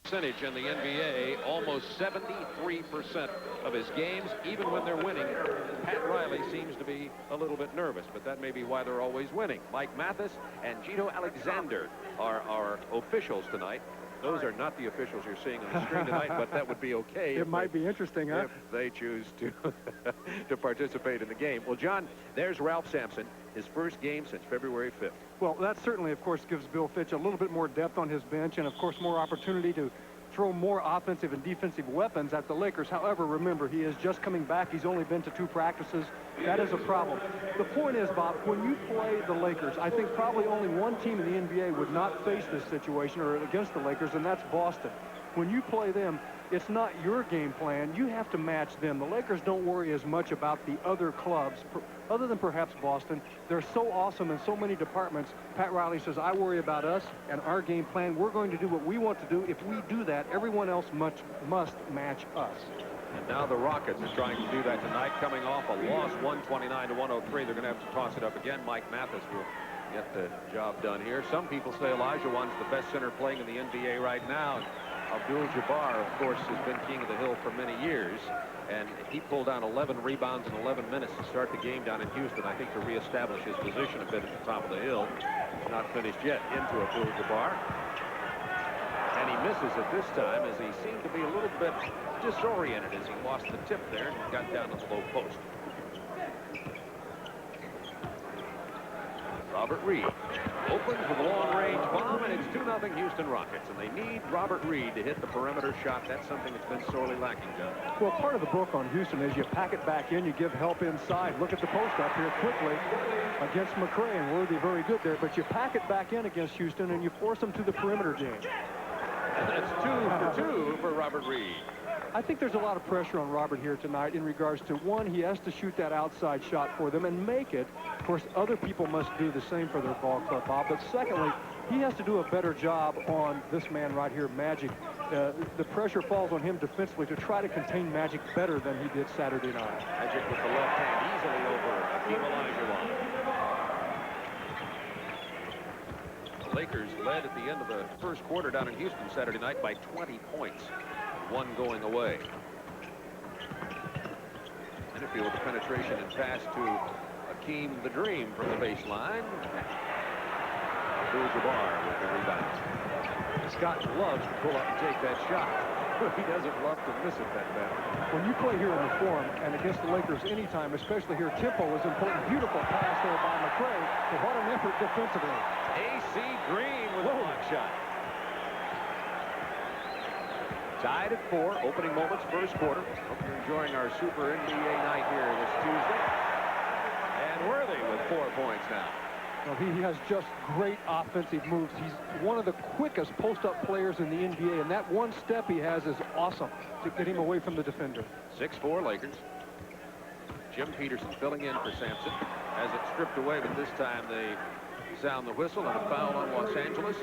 percentage in the NBA, almost 73% of his games, even when they're winning. Pat Riley seems to be a little bit nervous, but that may be why they're always winning. Mike Mathis and Gito Alexander are our officials tonight. Those are not the officials you're seeing on the screen tonight, but that would be okay. It might be interesting, huh? If they choose to to participate in the game. Well, John, there's Ralph Sampson, his first game since February 5th. Well, that certainly, of course, gives Bill Fitch a little bit more depth on his bench and, of course, more opportunity to throw more offensive and defensive weapons at the Lakers. However, remember, he is just coming back. He's only been to 2 practices. That is a problem. The point is, Bob, when you play the Lakers, I think probably only one team in the NBA would not face this situation or against the Lakers, and that's Boston. When you play them, it's not your game plan. You have to match them. The Lakers don't worry as much about the other clubs, other than perhaps Boston. They're so awesome in so many departments. Pat Riley says, I worry about us and our game plan. We're going to do what we want to do. If we do that, everyone else must match us. And now the Rockets are trying to do that tonight, coming off a loss 129 to 103. They're going to have to toss it up again. Mike Mathis will get the job done here. Some people say Olajuwon's the best center playing in the NBA right now. Abdul-Jabbar, of course, has been king of the hill for many years, and he pulled down 11 rebounds in 11 minutes to start the game down in Houston, I think, to reestablish his position a bit at the top of the hill. Not finished yet into Abdul-Jabbar. And he misses it this time as he seemed to be a little bit disoriented as he lost the tip there and got down to the low post. Robert Reed opens with a long-range bomb, and it's 2-0 Houston Rockets, and they need Robert Reed to hit the perimeter shot. That's something that's been sorely lacking, John. Well, part of the book on Houston is you pack it back in, you give help inside. Look at the post up here quickly against McRae, and Worthy very good there, but you pack it back in against Houston, and you force them to the perimeter game. And that's 2 for 2 for Robert Reed. I think there's a lot of pressure on Robert here tonight in regards to, one, he has to shoot that outside shot for them and make it. Of course, other people must do the same for their ball club, Bob. But secondly, he has to do a better job on this man right here, Magic. The pressure falls on him defensively to try to contain Magic better than he did Saturday night. Magic with the left hand easily over Hakeem Olajuwon. The Lakers led at the end of the first quarter down in Houston Saturday night by 20 points. 1 going away. Interfield with the penetration and pass to Hakeem the Dream from the baseline. Abdul-Jabbar with the rebound. Scott loves to pull up and take that shot. He doesn't love to miss it that bad. When you play here in the Forum and against the Lakers anytime, especially here, tempo is important. Beautiful pass there by McRae. But what an effort defensively. A.C. Green with a block shot. Tied at 4, opening moments, first quarter. Hope you're enjoying our Super NBA night here this Tuesday. And Worthy with 4 points now. Well, he has just great offensive moves. He's one of the quickest post-up players in the NBA, and that one step he has is awesome to get him away from the defender. 6-4 Lakers. Jim Peterson filling in for Sampson. Has it stripped away, but this time they sound the whistle and a foul on Los Angeles.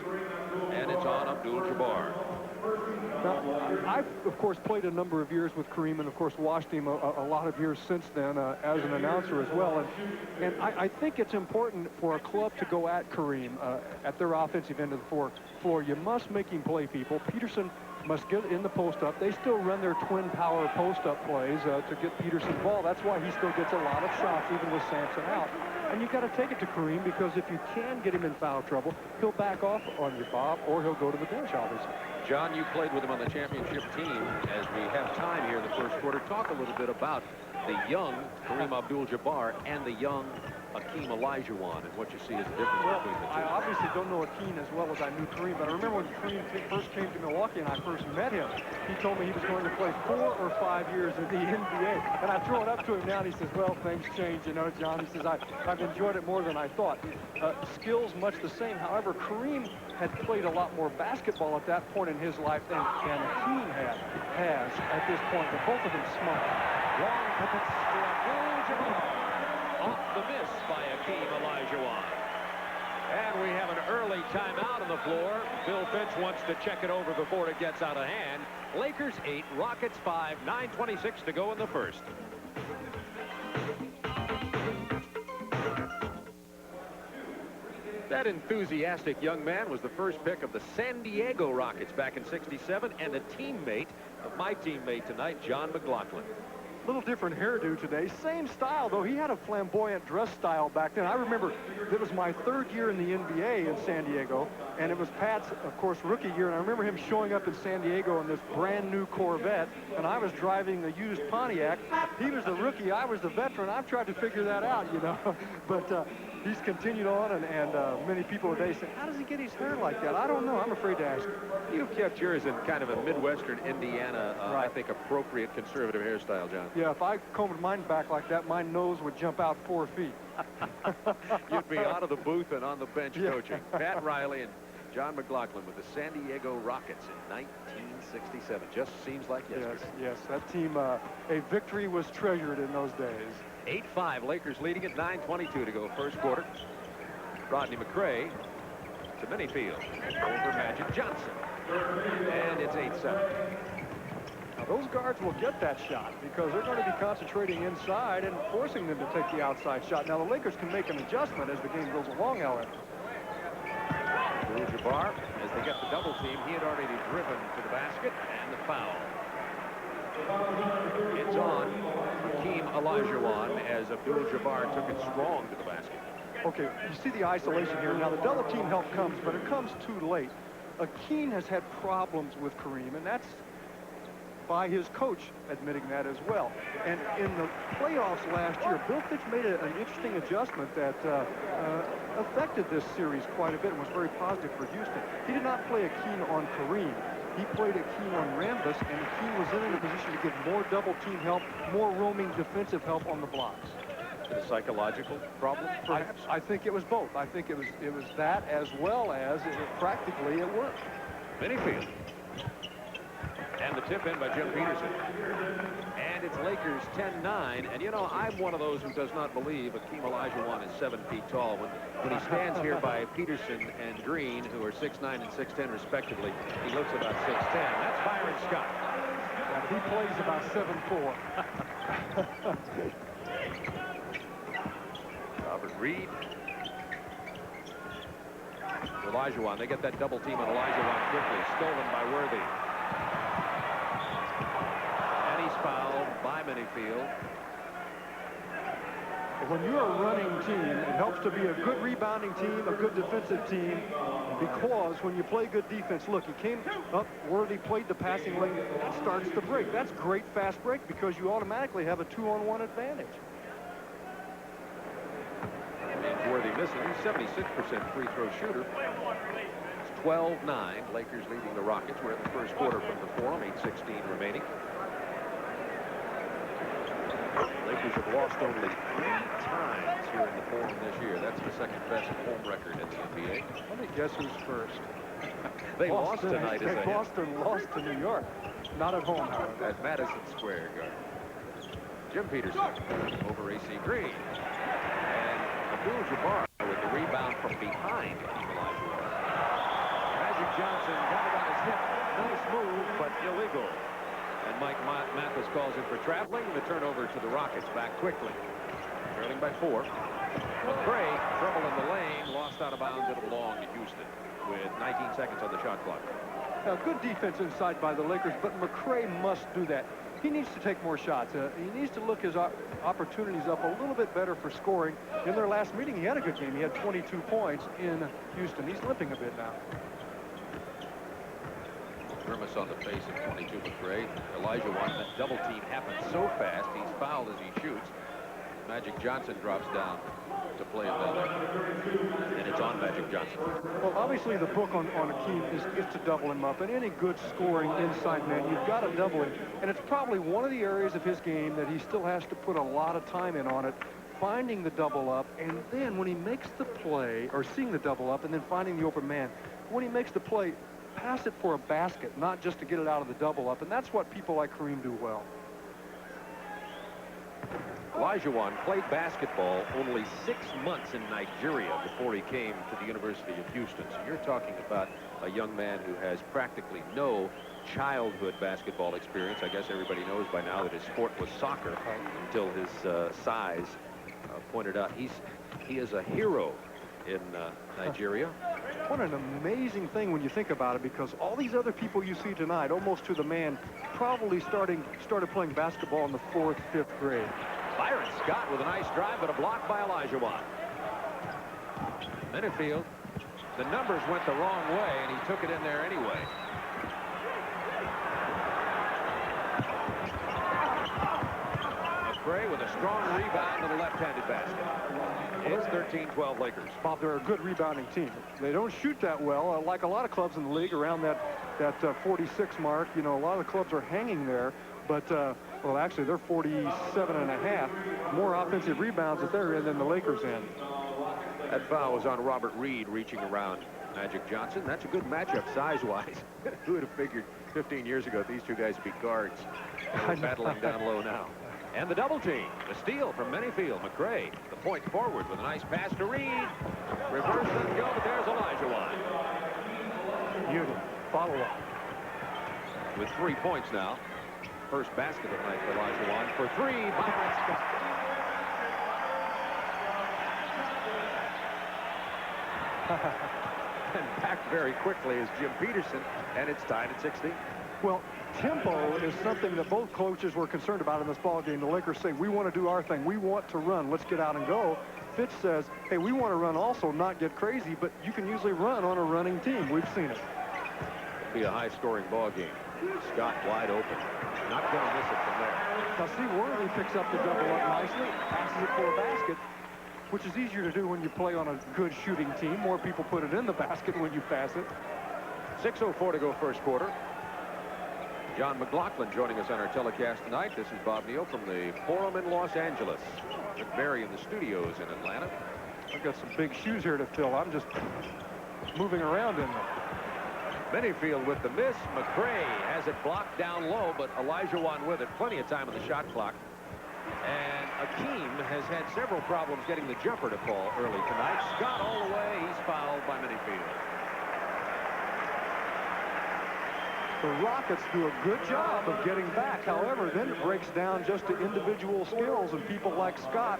And it's on Abdul-Jabbar. Now, I've, of course, played a number of years with Kareem and, of course, watched him a lot of years since then as an announcer as well. And I think it's important for a club to go at Kareem at their offensive end of the floor. You must make him play people. Peterson must get in the post-up. They still run their twin power post-up plays to get Peterson the ball. That's why he still gets a lot of shots, even with Sampson out. And you've got to take it to Kareem, because if you can get him in foul trouble, he'll back off on you, Bob, or he'll go to the bench, obviously. John, you played with him on the championship team. As we have time here in the first quarter, talk a little bit about the young Kareem Abdul-Jabbar and the young Hakeem Olajuwon and what you see as the difference between the two. I obviously don't know Hakeem as well as I knew Kareem, but I remember when Kareem first came to Milwaukee and I first met him, he told me he was going to play 4 or 5 years in the NBA. And I throw it up to him now, and he says, well, things change, you know, John. He says, I've enjoyed it more than I thought. Skills much the same. However, Kareem had played a lot more basketball at that point in his life than Hakeem has at this point. But both of them smart. Long pickets for Abdul-Jabbar. Off the miss by Hakeem Olajuwon. And we have an early timeout on the floor. Bill Fitch wants to check it over before it gets out of hand. Lakers 8, Rockets 5, 9:26 to go in the first. That enthusiastic young man was the first pick of the San Diego Rockets back in '67 and a teammate of my teammate tonight, John McLaughlin. Little different hairdo today. Same style, though. He had a flamboyant dress style back then. I remember it was my 3rd year in the NBA in San Diego, and it was Pat's, of course, rookie year. And I remember him showing up in San Diego in this brand new Corvette, and I was driving a used Pontiac. He was the rookie. I was the veteran. I've tried to figure that out, you know. But he's continued on, and many people today say, how does he get his hair like that? I don't know. I'm afraid to ask. You've kept yours in kind of a Midwestern Indiana, Right. I think, appropriate conservative hairstyle, John. Yeah, if I combed mine back like that, my nose would jump out 4 feet. You'd be out of the booth and on the bench Yeah. coaching. Pat Riley and John McLaughlin with the San Diego Rockets in 1967. Just seems like yesterday. Yes, that team, a victory was treasured in those days. 8-5, Lakers leading at 9:22 to go first quarter. Rodney McRae to Minifield over Magic Johnson. And it's 8-7. Now, those guards will get that shot because they're going to be concentrating inside and forcing them to take the outside shot. Now, the Lakers can make an adjustment as the game goes along, however. Abdul-Jabbar, as they get the double team, he had already driven to the basket, and the foul. It's on Hakeem Olajuwon as Abdul-Jabbar took it strong to the basket. Okay, you see the isolation here. Now, the double team help comes, but it comes too late. Akeem has had problems with Kareem, and that's by his coach admitting that as well. And in the playoffs last year, Bill Fitch made an interesting adjustment that affected this series quite a bit and was very positive for Houston. He did not play Akeem on Kareem. He played Akeem on Rambus, and Akeem was in a position to give more double team help, more roaming defensive help on the blocks. A psychological problem, perhaps? I think it was both. I think it was that as well as practically it worked. Minifield. And the tip in by Jim Peterson. And it's Lakers 10-9. And, you know, I'm one of those who does not believe Hakeem Olajuwon is 7 feet tall. When he stands here by Peterson and Green, who are 6'9" and 6'10", respectively, he looks about 6'10". That's Byron Scott. And he plays about 7'4". Robert Reed. Olajuwon. They get that double team on Olajuwon quickly. Stolen by Worthy. And he's fouled by Minifield. When you're a running team, it helps to be a good rebounding team, a good defensive team, because when you play good defense, look, he came up, Worthy played the passing lane, that starts the break. That's great fast break because you automatically have a 2-on-1 advantage. And Worthy missing. He's 76% free throw shooter. It's 12-9. Lakers leading the Rockets. We're in the first quarter from the Forum. 8:16 remaining. Lakers have lost only 3 times here in the Forum this year. That's the second best home record in the NBA. Let me guess who's first. They lost tonight as a hit. Boston lost to New York. Not at home, however. At Madison Square Garden. Jim Peterson over A.C. Green. And Abdul-Jabbar with the rebound from behind Olajuwon. Magic Johnson got it on his hip. Nice move, but illegal. And Mike Mathis calls in for traveling. The turnover to the Rockets back quickly. Trailing by 4. McRae, trouble in the lane, lost out of bounds. It'll belong to Houston with 19 seconds on the shot clock. Now, good defense inside by the Lakers, but McRae must do that. He needs to take more shots. He needs to look his opportunities up a little bit better for scoring. In their last meeting, he had a good game. He had 22 points in Houston. He's limping a bit now. Grimace on the face of 22 McRae. Olajuwon, that double team happens so fast. He's fouled as he shoots. Magic Johnson drops down to play it down. And it's on Magic Johnson. Well, obviously the book on Akeem is to double him up. And any good scoring inside man, you've got to double him. And it's probably one of the areas of his game that he still has to put a lot of time in on it. Finding the double up, and then when he makes the play, or seeing the double up, and then finding the open man, when he makes the play, pass it for a basket, not just to get it out of the double up. And that's what people like Kareem do well. Olajuwon played basketball only 6 months in Nigeria before he came to the University of Houston. So you're talking about a young man who has practically no childhood basketball experience. I guess everybody knows by now that his sport was soccer until his size pointed out. He is a hero in Nigeria. What an amazing thing when you think about it, because all these other people you see tonight, almost to the man, probably started playing basketball in the 4th, 5th grade. Byron Scott with a nice drive, but a block by Olajuwon. Minifield, the numbers went the wrong way, and he took it in there anyway. McRae with a strong rebound to the left-handed basket. It's 13-12 Lakers. Bob, they're a good rebounding team. They don't shoot that well, like a lot of clubs in the league around that 46 mark. You know, a lot of the clubs are hanging there, but well, actually they're 47.5. More offensive rebounds at their end than the Lakers' end. That foul was on Robert Reed reaching around Magic Johnson. That's a good matchup size-wise. Who would have figured 15 years ago these two guys would be guards? They're battling down low now. And the double team. The steal from Minifield. McRae, the point forward with a nice pass to Reed. Reverse doesn't go, but there's Olajuwon. Beauty. Follow-up. With 3 points now. First basket of the night for Olajuwon. For 3, Byron Scott. And back very quickly is Jim Peterson, and it's tied at 16. Well, tempo is something that both coaches were concerned about in this ball game. The Lakers say, we want to do our thing. We want to run. Let's get out and go. Fitch says, hey, we want to run also, not get crazy, but you can usually run on a running team. We've seen it. It'll be a high-scoring ball game. Scott wide open. Not going to miss it from there. Now, see, Worthy picks up the double up nicely, passes it for a basket, which is easier to do when you play on a good shooting team. More people put it in the basket when you pass it. 6:04 to go first quarter. John McLaughlin joining us on our telecast tonight. This is Bob Neal from the Forum in Los Angeles. McBary in the studios in Atlanta. I've got some big shoes here to fill. I'm just moving around in them. Minifield with the miss. McRae has it blocked down low, but Olajuwon with it. Plenty of time on the shot clock. And Akeem has had several problems getting the jumper to fall early tonight. Scott all the way. He's fouled by Minifield. The Rockets do a good job of getting back. However, then it breaks down just to individual skills, and people like Scott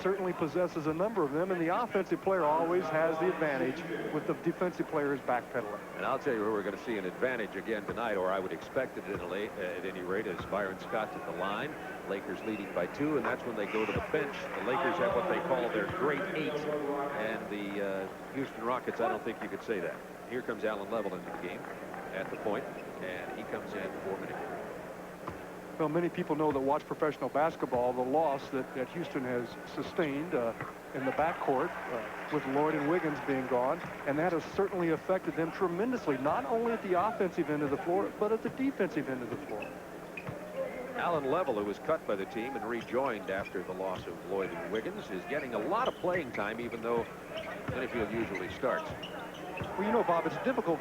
certainly possesses a number of them, and the offensive player always has the advantage with the defensive players backpedaling. And I'll tell you where we're going to see an advantage again tonight, or I would expect it at any rate, as Byron Scott's at the line. Lakers leading by 2, and that's when they go to the bench. The Lakers have what they call their great 8, and the Houston Rockets, I don't think you could say that. Here comes Allen Level into the game at the point, and he comes in for Minifield. Well, many people know that watch professional basketball, the loss that Houston has sustained in the backcourt with Lloyd and Wiggins being gone, and that has certainly affected them tremendously, not only at the offensive end of the floor, but at the defensive end of the floor. Allen Level, who was cut by the team and rejoined after the loss of Lloyd and Wiggins, is getting a lot of playing time, even though Minifield usually starts. Well, you know, Bob, it's difficult,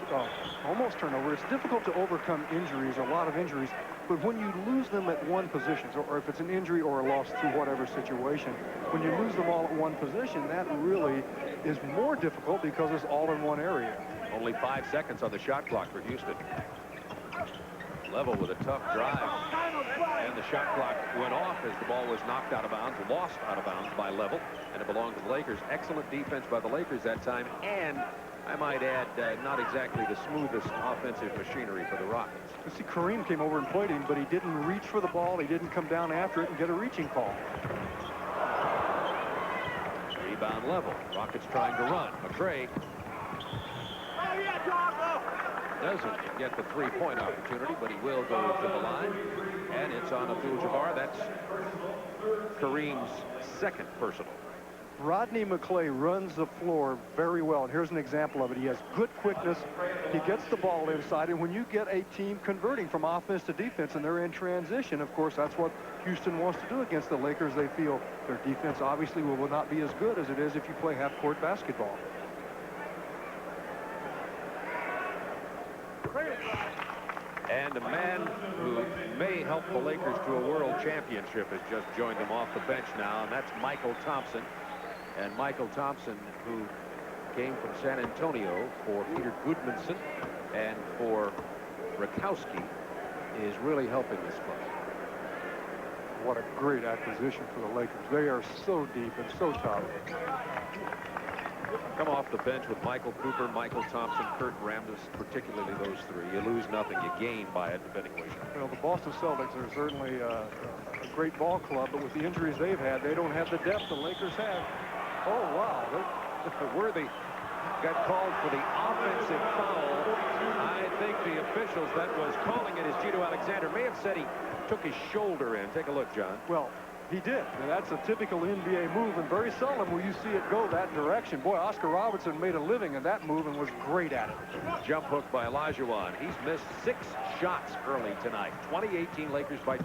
almost turnover. It's difficult to overcome injuries, a lot of injuries, but when you lose them at one position, or if it's an injury or a loss through whatever situation, when you lose them all at one position, that really is more difficult because it's all in one area. Only 5 seconds on the shot clock for Houston. Level with a tough drive, and the shot clock went off as the ball was knocked out of bounds, lost out of bounds by Level, and it belonged to the Lakers. Excellent defense by the Lakers that time, and I might add, not exactly the smoothest offensive machinery for the Rockets. You see, Kareem came over and played him, but he didn't reach for the ball. He didn't come down after it and get a reaching call. Rebound Level. Rockets trying to run. McRae doesn't get the three-point opportunity, but he will go to the line. And it's on Abdul-Jabbar. That's Kareem's second personal. Rodney McClay runs the floor very well, and here's an example of it. He has good quickness. He gets the ball inside, and when you get a team converting from offense to defense and they're in transition, of course, that's what Houston wants to do against the Lakers. They feel their defense obviously will not be as good as it is if you play half-court basketball. And a man who may help the Lakers to a world championship has just joined them off the bench now, and that's Michael Thompson. And Michael Thompson, who came from San Antonio for Peter Goodmanson and for Rakowski, is really helping this club. What a great acquisition for the Lakers. They are so deep and so tough. Come off the bench with Michael Cooper, Michael Thompson, Kurt Rambis, particularly those three. You lose nothing, you gain by it, depending where you go. Well, the Boston Celtics are certainly a great ball club, but with the injuries they've had, they don't have the depth the Lakers have. Oh, wow. Worthy got called for the offensive foul. I think the officials that was calling it, as Gito Alexander, may have said he took his shoulder in. Take a look, John. Well, he did. And that's a typical NBA move, and very seldom will you see it go that direction. Boy, Oscar Robertson made a living at that move and was great at it. Jump hook by Olajuwon. He's missed 6 shots early tonight. 2018 Lakers by 2.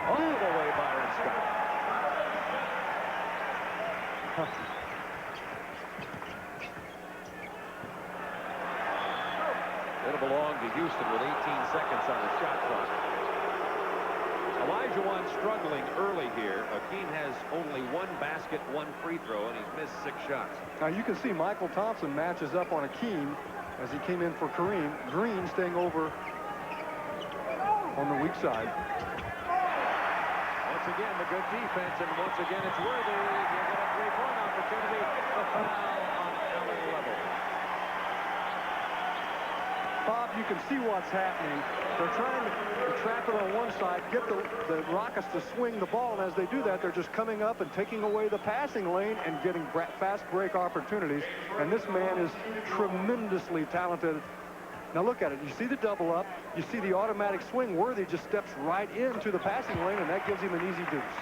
All the way Byron Scott. It'll belong to Houston with 18 seconds on the shot clock. Olajuwon struggling early here. Akeem has only 1 basket, 1 free throw, and he's missed 6 shots. Now you can see Michael Thompson matches up on Akeem as he came in for Kareem. Green staying over on the weak side. Once again, the good defense, and once again, it's Worthy. You get a 3-point opportunity. The foul on Allen Level. Bob, you can see what's happening. They're trying to trap it on one side, get the Rockets to swing the ball, and as they do that, they're just coming up and taking away the passing lane and getting fast break opportunities. And this man is tremendously talented. Now look at it. You see the double up. You see the automatic swing. Worthy just steps right into the passing lane, and that gives him an easy deuce.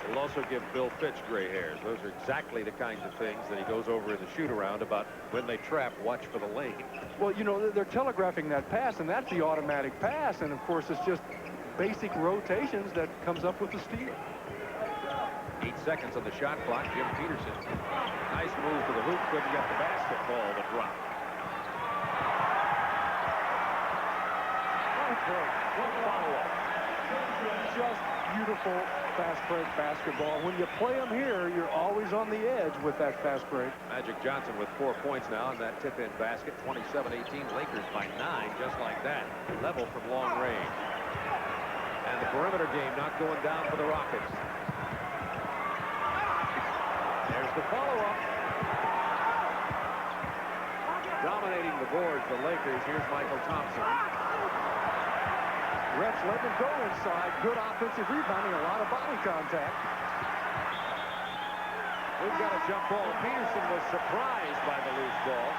It'll also give Bill Fitch gray hairs. Those are exactly the kinds of things that he goes over in the shoot-around about when they trap, watch for the lane. Well, you know, they're telegraphing that pass, and that's the automatic pass. And, of course, it's just basic rotations that comes up with the steal. 8 seconds on the shot clock. Jim Peterson. Nice move to the hoop. Couldn't get the basketball to drop. One follow-up. Just beautiful fast break basketball. When you play them here, you're always on the edge with that fast break. Magic Johnson with 4 points now in that tip-in basket. 27-18. Lakers by 9, just like that. Level from long range. And the perimeter game not going down for the Rockets. There's the follow-up. Dominating the boards, the Lakers. Here's Michael Thompson. Refs letting him go inside. Good offensive rebounding, a lot of body contact. We've got a jump ball. Peterson was surprised by the loose ball.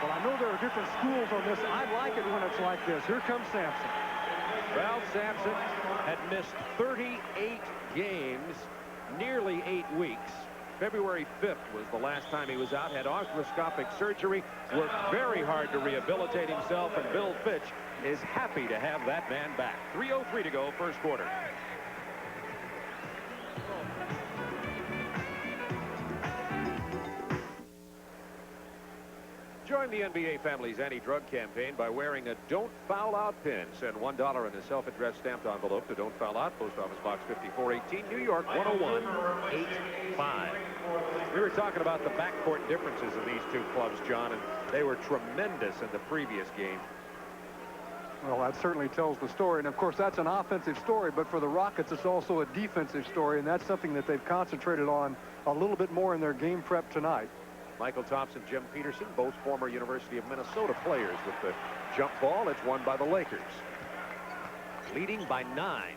Well, I know there are different schools on this. I like it when it's like this. Here comes Sampson. Ralph Sampson had missed 38 games, nearly 8 weeks. February 5th was the last time he was out, had arthroscopic surgery, worked very hard to rehabilitate himself, and Bill Fitch is happy to have that man back. 3:03 to go, first quarter. Join the NBA family's anti-drug campaign by wearing a Don't Foul Out pin. Send $1 in a self-addressed stamped envelope to Don't Foul Out, Post Office Box 5418, New York 10185. We were talking about the backcourt differences in these two clubs, John, and they were tremendous in the previous game. Well, that certainly tells the story. And, of course, that's an offensive story. But for the Rockets, it's also a defensive story. And that's something that they've concentrated on a little bit more in their game prep tonight. Michael Thompson, Jim Peterson, both former University of Minnesota players with the jump ball. It's won by the Lakers. Leading by 9.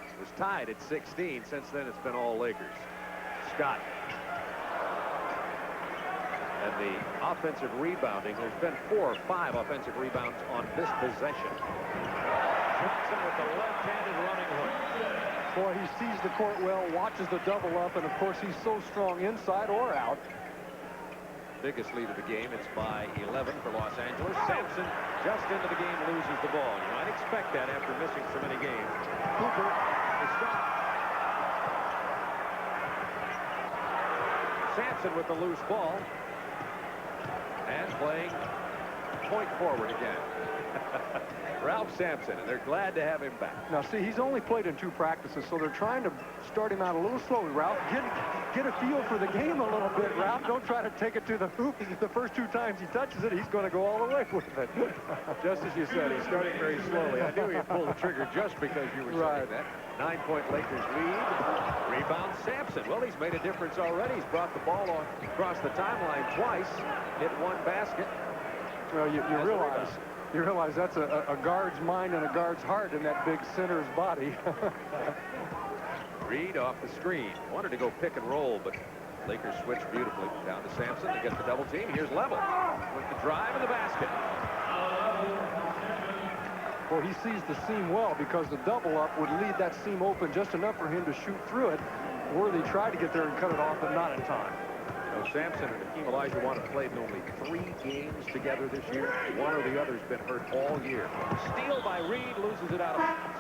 It was tied at 16. Since then, it's been all Lakers. Scott. And the offensive rebounding, there's been 4 or 5 offensive rebounds on this possession. Johnson with the left-handed running hook. Boy, he sees the court well, watches the double up, and, of course, he's so strong inside or out. Biggest lead of the game. It's by 11 for Los Angeles. Sampson just into the game loses the ball. You might expect that after missing so many games. Cooper to stop. Sampson with the loose ball. And playing point forward again. Ralph Sampson, and they're glad to have him back. Now, see, he's only played in 2 practices, so they're trying to start him out a little slowly. Ralph, get a feel for the game a little bit, Ralph. Don't try to take it to the hoop. The first 2 times he touches it, he's going to go all the way with it. Just as you said, he's starting very slowly. I knew he'd pull the trigger just because you were saying that. 9-point Lakers lead. Rebound Sampson. Well, he's made a difference already. He's brought the ball across the timeline twice. Hit 1 basket. Well, you realize that's a guard's mind and a guard's heart in that big center's body. Reed off the screen. Wanted to go pick and roll, but Lakers switch beautifully. Down to Sampson to get the double team. Here's Level with the drive and the basket. Well, he sees the seam well because the double up would leave that seam open just enough for him to shoot through it. Worthy tried to get there and cut it off, but not in time. So Sampson and Hakeem Olajuwon have played in only 3 games together this year. One or the other's been hurt all year. Steal by Reed, loses it out of bounds.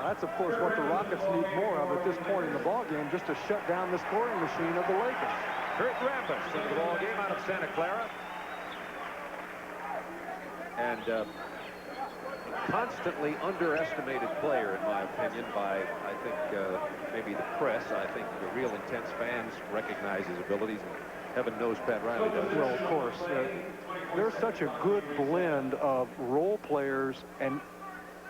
That's, of course, what the Rockets need more of at this point in the ballgame, just to shut down the scoring machine of the Lakers. Kurt Rambis into the ballgame out of Santa Clara. And constantly underestimated player, in my opinion, by, I think, maybe the press. I think the real intense fans recognize his abilities, and heaven knows Pat Riley does. Well, of course. There's such a good blend of role players and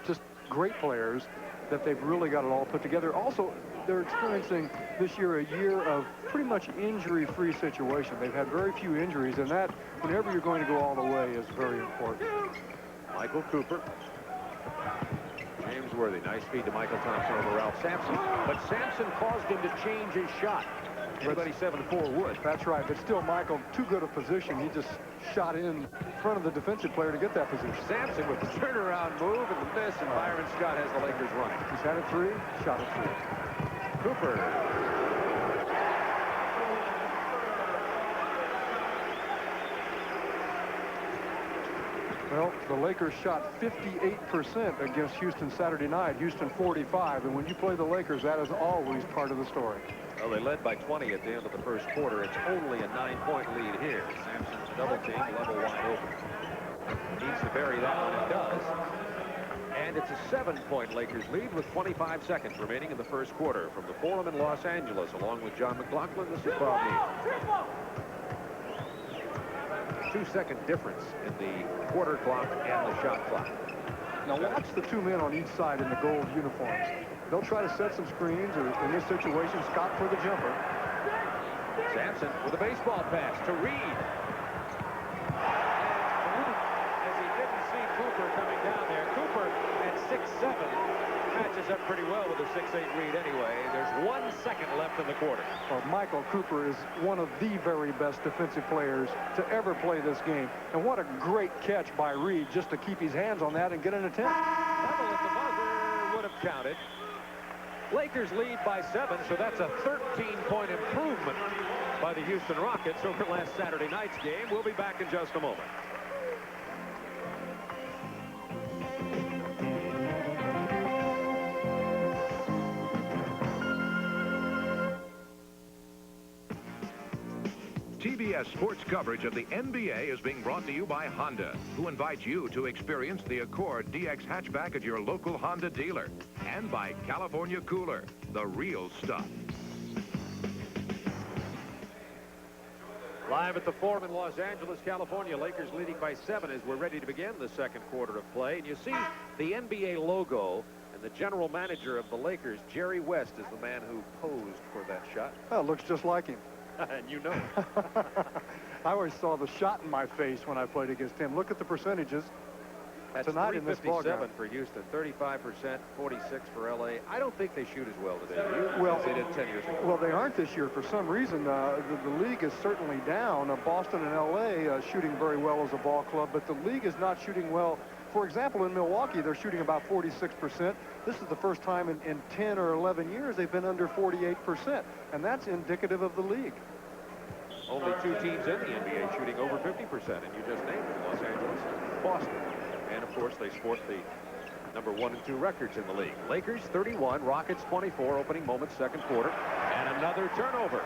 just great players that they've really got it all put together. Also, they're experiencing this year a year of pretty much injury-free situation. They've had very few injuries, and that, whenever you're going to go all the way, is very important. Michael Cooper. James Worthy. Nice feed to Michael Thompson over Ralph Sampson. But Sampson caused him to change his shot. Anybody 7-4 would. That's right. But still, Michael, too good a position. He just shot in front of the defensive player to get that position. Sampson with the turnaround move and the miss, and Byron Scott has the Lakers running. He's had a 3, shot a 3. Cooper. Well, the Lakers shot 58% against Houston Saturday night. Houston 45. And when you play the Lakers, that is always part of the story. Well, they led by 20 at the end of the first quarter. It's only a 9-point lead here. Sampson's double team, Level wide open. Needs to bury that one, and does. And it's a 7-point Lakers lead with 25 seconds remaining in the first quarter. From the Forum in Los Angeles, along with John McLaughlin, this is Bob Meade. 2-second difference in the quarter clock and the shot clock. Now watch the 2 men on each side in the gold uniforms. They'll try to set some screens, or in this situation, Scott for the jumper. Sampson with a baseball pass to Reed. As he didn't see Cooper coming down there, Cooper at 6'7" matches up pretty well with a 6'8" Reed anyway. There's 1 second left in the quarter. Well, Michael Cooper is one of the very best defensive players to ever play this game. And what a great catch by Reed just to keep his hands on that and get an attempt. Level at the buzzer would have counted. Lakers lead by 7, so that's a 13-point improvement by the Houston Rockets over last Saturday night's game. We'll be back in just a moment. TBS sports coverage of the NBA is being brought to you by Honda, who invites you to experience the Accord DX hatchback at your local Honda dealer. And by California Cooler, the real stuff. Live at the Forum in Los Angeles, California, Lakers leading by 7 as we're ready to begin the second quarter of play. And you see the NBA logo, and the general manager of the Lakers, Jerry West, is the man who posed for that shot. Well, it looks just like him. And you know. I always saw the shot in my face when I played against him. Look at the percentages. That's tonight in this ball game. 357 for Houston, 35%, 46 for LA. I don't think they shoot as well today. Well, as they did 10 years ago. Well, they aren't this year for some reason. The league is certainly down. Boston and LA shooting very well as a ball club, but the league is not shooting well. For example, in Milwaukee, they're shooting about 46%. This is the first time in 10 or 11 years they've been under 48%, and that's indicative of the league. Only 2 teams in the NBA shooting over 50%, and you just named them, Los Angeles, Boston. And, of course, they sport the number 1 and 2 records in the league. Lakers 31, Rockets 24, opening moments, second quarter, and another turnover.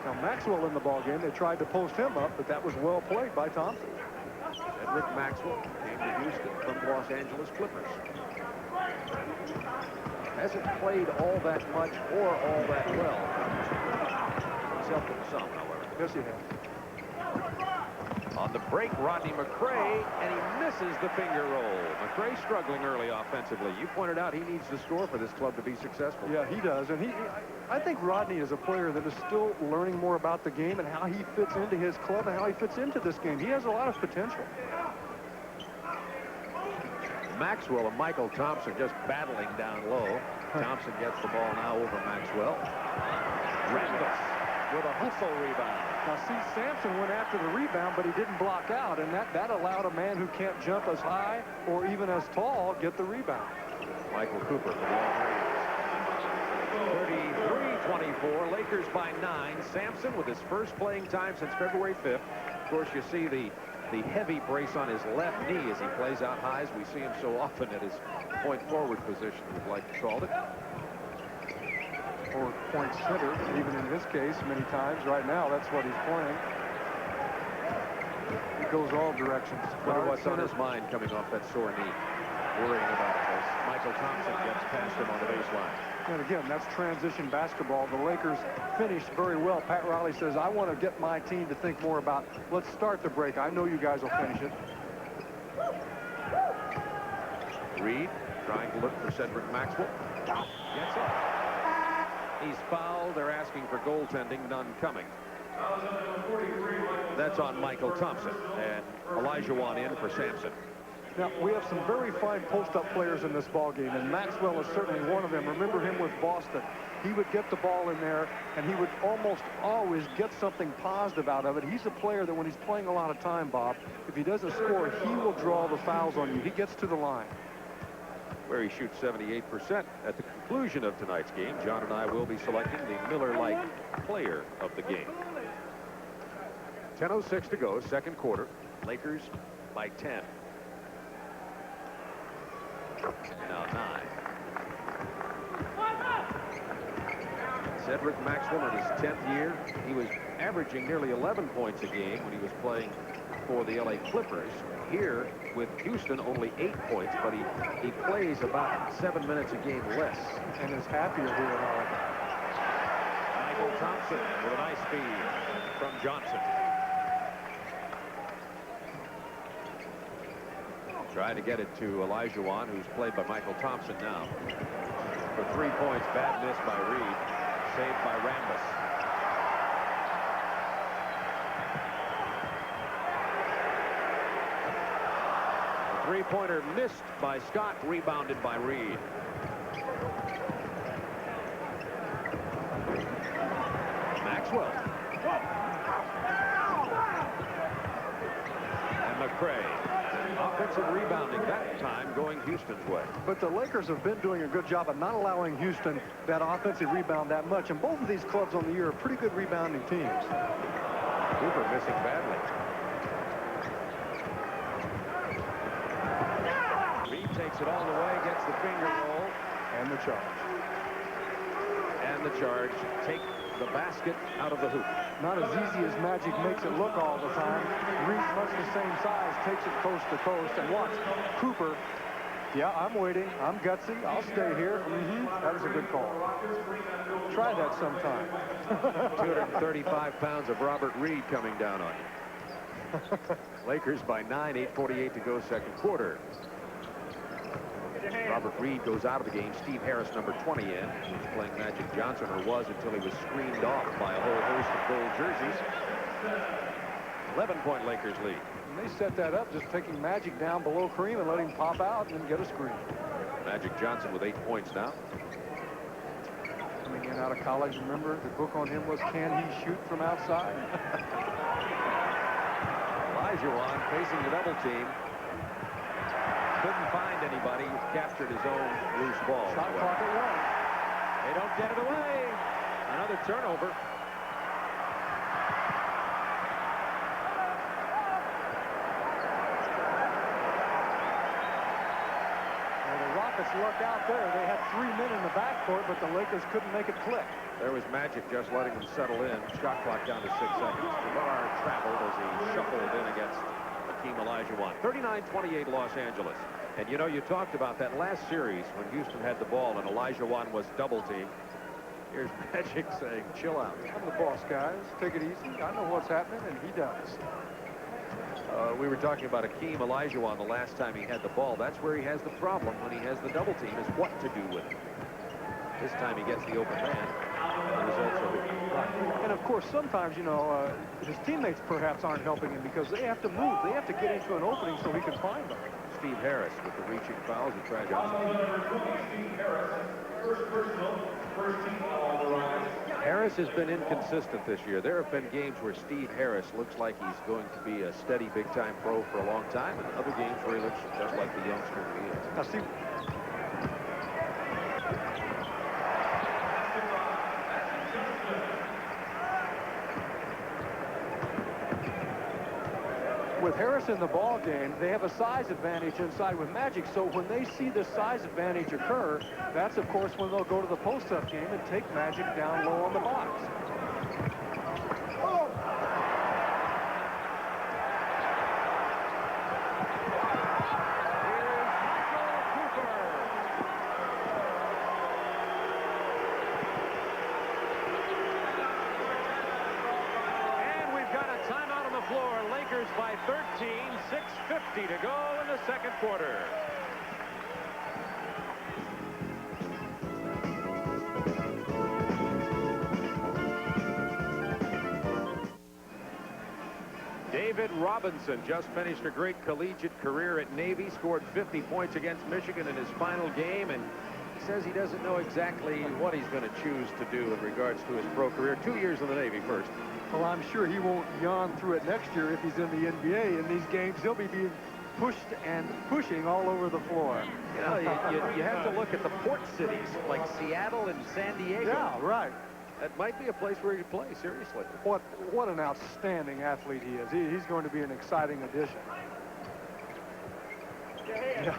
Now, Maxwell in the ballgame, they tried to post him up, but that was well played by Thompson. Cedric Maxwell came to Houston from Los Angeles Clippers. Hasn't played all that much or all that well. He's helped him some, however. Yes, he has. On the break, Rodney McRae, and he misses the finger roll. McRae struggling early offensively. You pointed out he needs to score for this club to be successful. Yeah, he does. And I think Rodney is a player that is still learning more about the game and how he fits into his club and how he fits into this game. He has a lot of potential. Maxwell and Michael Thompson just battling down low. Thompson gets the ball now over Maxwell. Rambis with a hustle rebound. Now, see, Sampson went after the rebound, but he didn't block out, and that allowed a man who can't jump as high or even as tall get the rebound. Michael Cooper for the Rams. 33-24, Lakers by 9. Sampson with his first playing time since February 5th. Of course, you see the heavy brace on his left knee as he plays out high, as we see him so often at his point forward position, we'd like to call it. Or point center, even in this case, many times. Right now, that's what he's playing. It goes all directions. Wonder what's on his mind coming off that sore knee. Worrying about it as Michael Thompson gets past him on the baseline. And again, that's transition basketball. The Lakers finished very well. Pat Riley says, I want to get my team to think more about, let's start the break. I know you guys will finish it. Reed trying to look for Cedric Maxwell. Gets up. He's fouled. They're asking for goaltending. None coming. That's on Michael Thompson. And Olajuwon in for Sampson. Now, we have some very fine post-up players in this ballgame, and Maxwell is certainly one of them. Remember him with Boston. He would get the ball in there, and he would almost always get something positive out of it. He's a player that when he's playing a lot of time, Bob, if he doesn't score, he will draw the fouls on you. He gets to the line. Where he shoots 78%. At the conclusion of tonight's game, John and I will be selecting the Miller Lite player of the game. 10:06 to go, second quarter. Lakers by 10. Now 9. Cedric Maxwell in his 10th year. He was averaging nearly 11 points a game when he was playing for the LA Clippers. Here with Houston, only 8 points, but he plays about 7 minutes a game less. And is happier here at all. Michael Thompson with a nice feed from Johnson. Trying to get it to Olajuwon, who's played by Michael Thompson now. For 3 points, bad miss by Reed. Saved by Rambis. The three-pointer missed by Scott, rebounded by Reed. Maxwell. And McRae. Offensive rebounding that time going Houston's way. But the Lakers have been doing a good job of not allowing Houston that offensive rebound that much. And both of these clubs on the year are pretty good rebounding teams. Cooper missing badly. Reed takes it all the way, gets the finger roll. And the charge. And the charge. Take the basket out of the hoop. Not as easy as Magic makes it look all the time. Reed's much the same size, takes it coast to coast, and watch Cooper. Yeah, I'm waiting. I'm gutsy. I'll stay here. That was a good call. Try that sometime. 235 pounds of Robert Reed coming down on you. Lakers by 9, 8:48 to go, second quarter. Robert Reed goes out of the game. Steve Harris, number 20, in. He's playing Magic Johnson, or was until he was screened off by a whole host of gold jerseys. 11-point Lakers lead. And they set that up, just taking Magic down below Kareem and letting him pop out and get a screen. Magic Johnson with 8 points now. Coming in out of college, remember, the book on him was Can He Shoot from Outside? Olajuwon facing the double team. Couldn't find anybody. He's captured his own loose ball. Shot clock at 1. They don't get it away. Another turnover. Well, the Rockets lucked out there. They had 3 men in the backcourt, but the Lakers couldn't make it click. There was Magic just letting them settle in. Shot clock down to 6 seconds. Jabbar traveled as he shuffled in against Hakeem Olajuwon. 39-28 Los Angeles. And you know, you talked about that last series when Houston had the ball and Olajuwon was double-teamed. Here's Magic saying, chill out. I'm the boss, guys. Take it easy. I know what's happening, and he does. We were talking about Hakeem Olajuwon the last time he had the ball. That's where he has the problem when he has the double team, is what to do with it. This time he gets the open man, and the results are good. And of course, sometimes, you know, his teammates perhaps aren't helping him because they have to move. They have to get into an opening so he can find them. Steve Harris with the reaching fouls. He tried Harris has been inconsistent this year. There have been games where Steve Harris looks like he's going to be a steady big-time pro for a long time, and other games where he looks just like the youngster he is. Now, see, with Harris in the ball game, they have a size advantage inside with Magic. So when they see the size advantage occur, that's of course when they'll go to the post-up game and take Magic down low on the box. Oh. Lakers by 13, 6:50 to go in the second quarter. David Robinson just finished a great collegiate career at Navy, scored 50 points against Michigan in his final game, and he says he doesn't know exactly what he's going to choose to do in regards to his pro career. 2 years in the Navy first. Well, I'm sure he won't yawn through it next year if he's in the NBA. In these games, he'll be being pushed and pushing all over the floor. You know, you have to look at the port cities like Seattle and San Diego. Yeah, right. That might be a place where he could play, seriously. What an outstanding athlete he is. He's going to be an exciting addition. Yeah.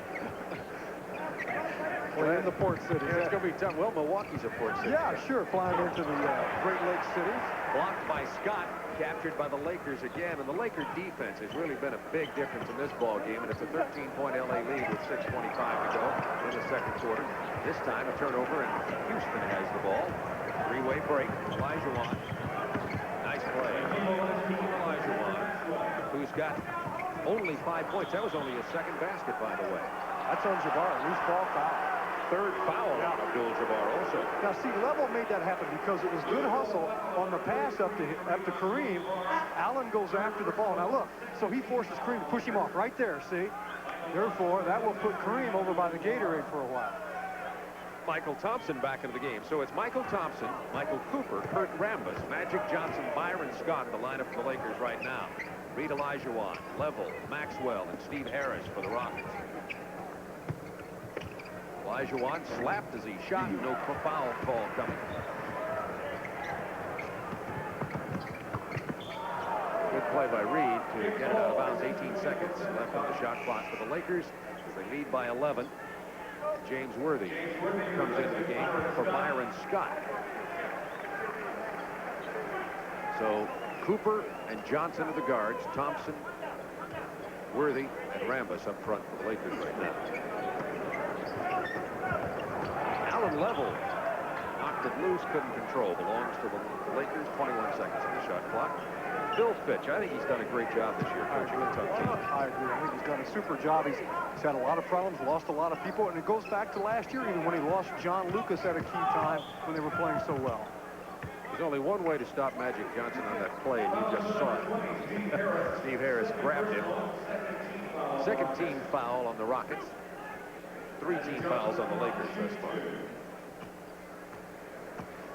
Well, in the port cities. Yeah, it's going to be tough. Well, Milwaukee's a port city. Yeah, sure. Flying into the Great Lakes cities. Blocked by Scott, captured by the Lakers again. And the Laker defense has really been a big difference in this ball game. And it's a 13-point LA lead with 6:25 to go in the second quarter. This time, a turnover, and Houston has the ball. Three-way break. Olajuwon. Nice play. Olajuwon, who's got only 5 points. That was only his second basket, by the way. That's on Jabbar. Loose ball foul. Third foul on Abdul-Jabbar also. Now, see, Level made that happen because it was good hustle on the pass up to Kareem. Allen goes after the ball. Now, look, so he forces Kareem to push him off right there, see? Therefore, that will put Kareem over by the Gatorade for a while. Michael Thompson back into the game. So it's Michael Thompson, Michael Cooper, Kurt Rambis, Magic Johnson, Byron Scott, the lineup for the Lakers right now. Reed Olajuwon, Level, Maxwell, and Steve Harris for the Rockets. Olajuwon slapped as he shot. No foul call coming. Good play by Reed to get it out of bounds. 18 seconds left on the shot clock for the Lakers as they lead by 11. James Worthy comes into the game for Byron Scott. So Cooper and Johnson are the guards. Thompson, Worthy, and Rambis up front for the Lakers right now. Allen Level knocked it loose, couldn't control. Belongs to the Lakers. 21 seconds on the shot clock. Bill Fitch, I think he's done a great job this year coaching a tough team. I agree. I think he's done a super job. He's had a lot of problems, lost a lot of people, and it goes back to last year, even when he lost John Lucas at a key time when they were playing so well. There's only one way to stop Magic Johnson on that play, and you just saw it. Steve Harris grabbed him. Second team foul on the Rockets. 3 team fouls on the Lakers thus far.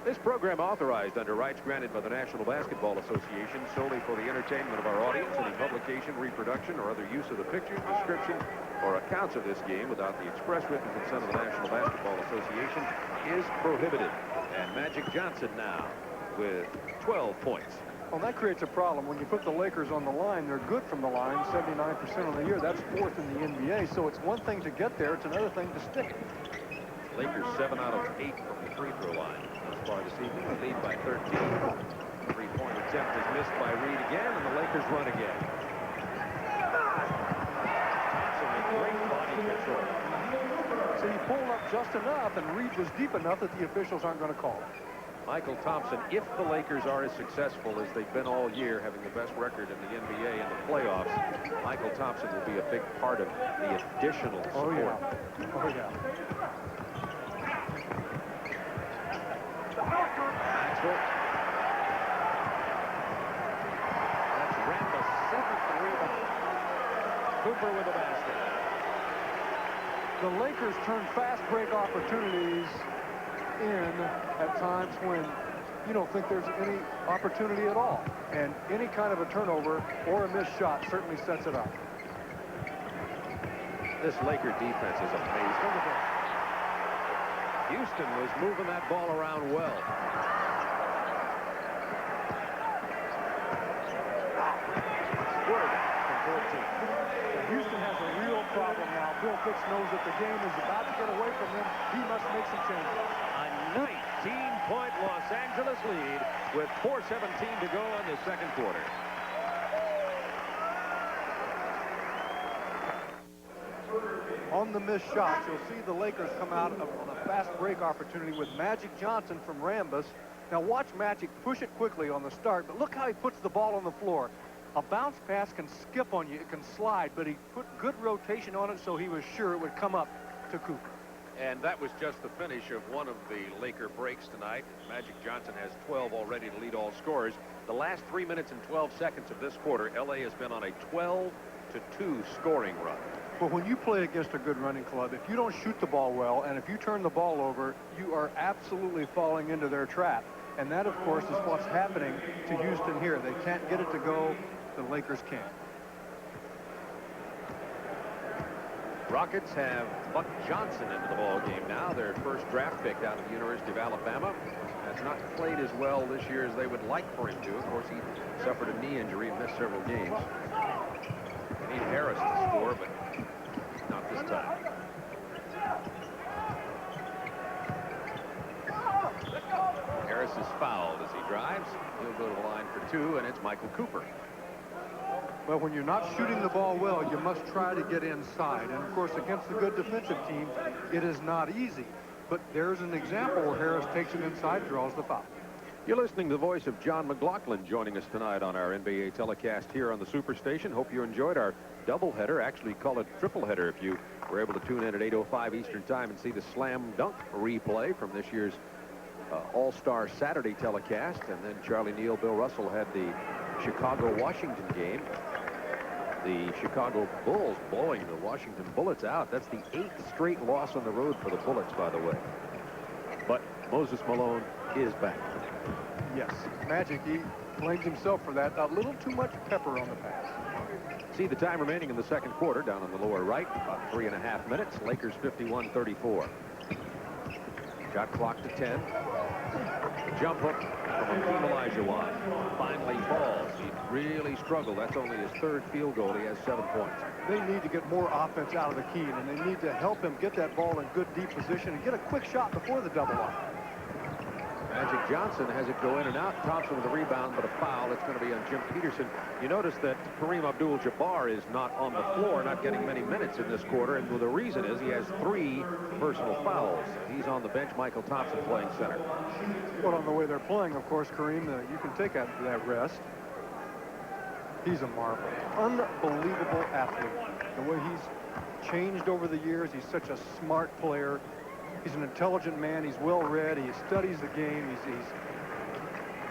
This program authorized under rights granted by the National Basketball Association solely for the entertainment of our audience. Any publication, reproduction, or other use of the pictures, description, or accounts of this game without the express written consent of the National Basketball Association is prohibited. And Magic Johnson now with 12 points. Well, that creates a problem. When you put the Lakers on the line, they're good from the line, 79% of the year. That's 4th in the NBA. So it's one thing to get there. It's another thing to stick it. Lakers 7 out of 8 from the free throw line thus far this evening. They lead by 13. Three-point attempt is missed by Reed again, and the Lakers run again. So he pulled up just enough, and Reed was deep enough that the officials aren't going to call it. Michael Thompson, if the Lakers are as successful as they've been all year, having the best record in the NBA in the playoffs, Michael Thompson will be a big part of the additional support. Oh, yeah. Oh, yeah. Maxwell. That's Rambis' seventh rebound. Cooper with the basket. The Lakers turn fast break opportunities in at times when you don't think there's any opportunity at all. And any kind of a turnover or a missed shot certainly sets it up. This Laker defense is amazing. Houston was moving that ball around well. Word from 14. Houston has a real problem now. Bill Fitch knows that the game is about to get away from him. He must make some changes. A 19-point Los Angeles lead with 4:17 to go in the second quarter. On the missed shots, you'll see the Lakers come out on a fast break opportunity with Magic Johnson from Rambis. Now watch Magic push it quickly on the start, but look how he puts the ball on the floor. A bounce pass can skip on you, it can slide, but he put good rotation on it so he was sure it would come up to Cooper. And that was just the finish of one of the Laker breaks tonight. Magic Johnson has 12 already to lead all scorers. The last 3 minutes and 12 seconds of this quarter, LA has been on a 12-2 scoring run. But when you play against a good running club, if you don't shoot the ball well, and if you turn the ball over, you are absolutely falling into their trap. And that, of course, is what's happening to Houston here. They can't get it to go. The Lakers can't. Rockets have Buck Johnson into the ball game now. Their first draft pick out of the University of Alabama. Has not played as well this year as they would like for him to. Of course, he suffered a knee injury and missed several games. They need Harris to score, but not this time. Harris is fouled as he drives. He'll go to the line for two, and it's Michael Cooper. Well, when you're not shooting the ball well, you must try to get inside. And, of course, against the good defensive teams, it is not easy. But there's an example where Harris takes it inside, draws the foul. You're listening to the voice of John McLaughlin joining us tonight on our NBA telecast here on the Superstation. Hope you enjoyed our doubleheader. Actually, call it tripleheader if you were able to tune in at 8:05 Eastern Time and see the slam dunk replay from this year's All-Star Saturday telecast. And then Charlie Neal, Bill Russell had the Chicago-Washington game. The Chicago Bulls blowing the Washington Bullets out. That's the 8th straight loss on the road for the Bullets, by the way. But Moses Malone is back. Yes, Magic, he blames himself for that. A little too much pepper on the pass. See the time remaining in the second quarter down on the lower right. About 3.5 minutes. Lakers 51-34. Shot clock to 10. Jump hook from Hakeem Olajuwon. Finally falls. He really struggled. That's only his third field goal. He has 7 points. They need to get more offense out of the key, and they need to help him get that ball in good deep position and get a quick shot before the double up. Magic Johnson has it go in and out. Thompson with a rebound, but a foul. It's going to be on Jim Peterson. You notice that Kareem Abdul-Jabbar is not on the floor, not getting many minutes in this quarter, and the reason is he has 3 personal fouls. He's on the bench. Michael Thompson playing center. But on the way they're playing, of course, Kareem, you can take that rest. He's a marvel. Unbelievable athlete. The way he's changed over the years, he's such a smart player. He's an intelligent man. He's well-read. He studies the game. He's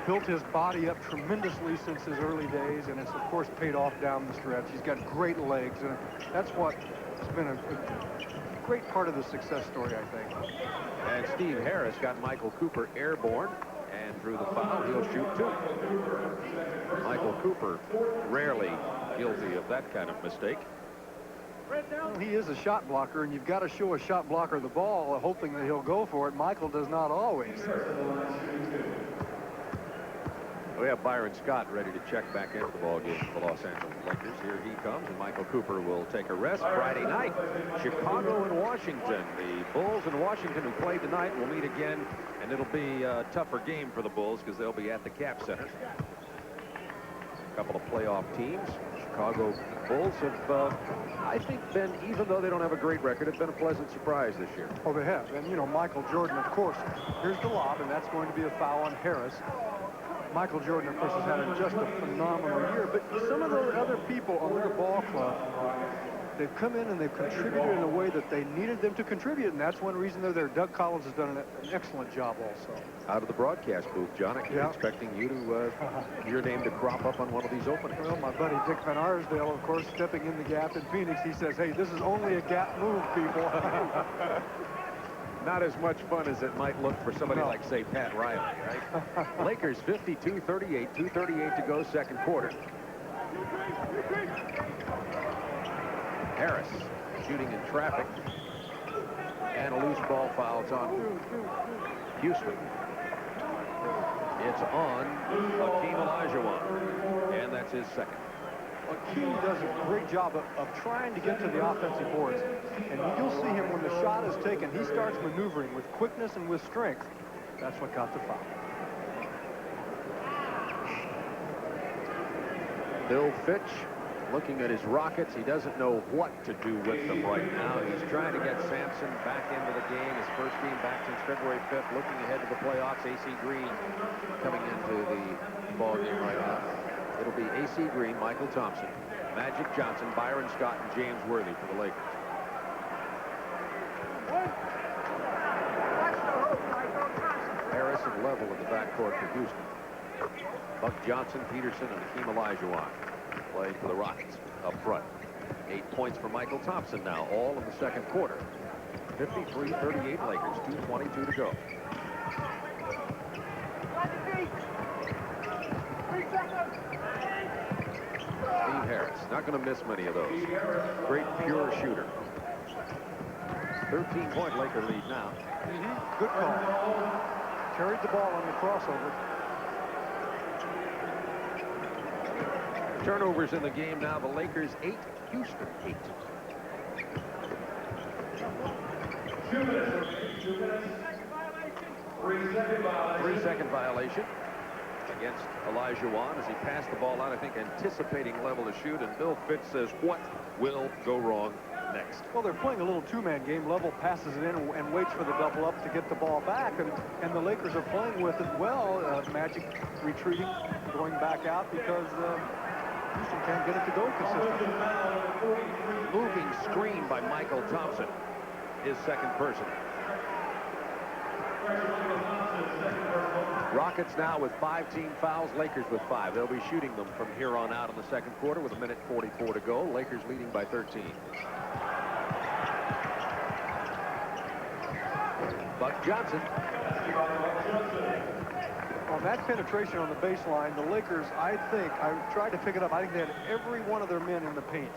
built his body up tremendously since his early days, and it's, of course, paid off down the stretch. He's got great legs, and that's what has been a great part of the success story, I think. And Steve Harris got Michael Cooper airborne and drew the foul. He'll shoot 2. Michael Cooper rarely guilty of that kind of mistake. Well, he is a shot blocker, and you've got to show a shot blocker the ball, hoping that he'll go for it. Michael does not always. We have Byron Scott ready to check back into the ball game for the Los Angeles Lakers. Here he comes, and Michael Cooper will take a rest. Friday night, Chicago and Washington. The Bulls and Washington, who played tonight, will meet again, and it'll be a tougher game for the Bulls because they'll be at the Cap Center. A couple of playoff teams. Chicago Bulls have, I think, been, even though they don't have a great record, have been a pleasant surprise this year. Oh, they have. And, you know, Michael Jordan, of course, here's the lob, and that's going to be a foul on Harris. Michael Jordan, of course, has had just a phenomenal year. But some of those other people on their ball club, they've come in and they've contributed in a way that they needed them to contribute, and that's one reason they're there. Doug Collins has done an excellent job also. Out of the broadcast booth, John, I'm expecting you to, your name to crop up on one of these openings. Well, my buddy Dick Van Arsdale, of course, stepping in the gap in Phoenix, he says, hey, this is only a gap move, people. Not as much fun as it might look for somebody like, say, Pat Riley, right? Lakers 52-38, 2:38 to go, second quarter. Harris shooting in traffic. And a loose ball foul. It's on Houston. It's on Hakeem Olajuwon. And that's his second. Hakeem does a great job of trying to get to the offensive boards. And you'll see him when the shot is taken, he starts maneuvering with quickness and with strength. That's what got the foul. Bill Fitch looking at his Rockets. He doesn't know what to do with them right now. He's trying to get Sampson back into the game. His first game back since February 5th, looking ahead to the playoffs. A.C. Green coming into the ball game right now. It'll be A.C. Green, Michael Thompson, Magic Johnson, Byron Scott, and James Worthy for the Lakers. Harris and Level in the backcourt for Houston. Buck Johnson, Peterson, and Hakeem Olajuwon playing for the Rockets up front. 8 points for Michael Thompson now, all in the second quarter. 53-38 Lakers, 2:22 to go. Steve Harris, not going to miss many of those. Great pure shooter. 13-point Laker lead now. Good call. Carried the ball on the crossover. Turnovers in the game now. The Lakers 8, Houston 8. 3-second violation against Olajuwon as he passed the ball out, I think anticipating Level to shoot, and Bill Fitch says, what will go wrong next? Well, they're playing a little two-man game. Level passes it in and waits for the double up to get the ball back, and the Lakers are playing with it well. Magic retreating, going back out because Houston can't get it to go consistently. Moving screen by Michael Thompson, his second person. Rockets now with 5 team fouls, Lakers with 5. They'll be shooting them from here on out in the second quarter with 1:44 to go. Lakers leading by 13. Buck Johnson. On that penetration on the baseline, the Lakers, I tried to pick it up. I think they had every one of their men in the paint.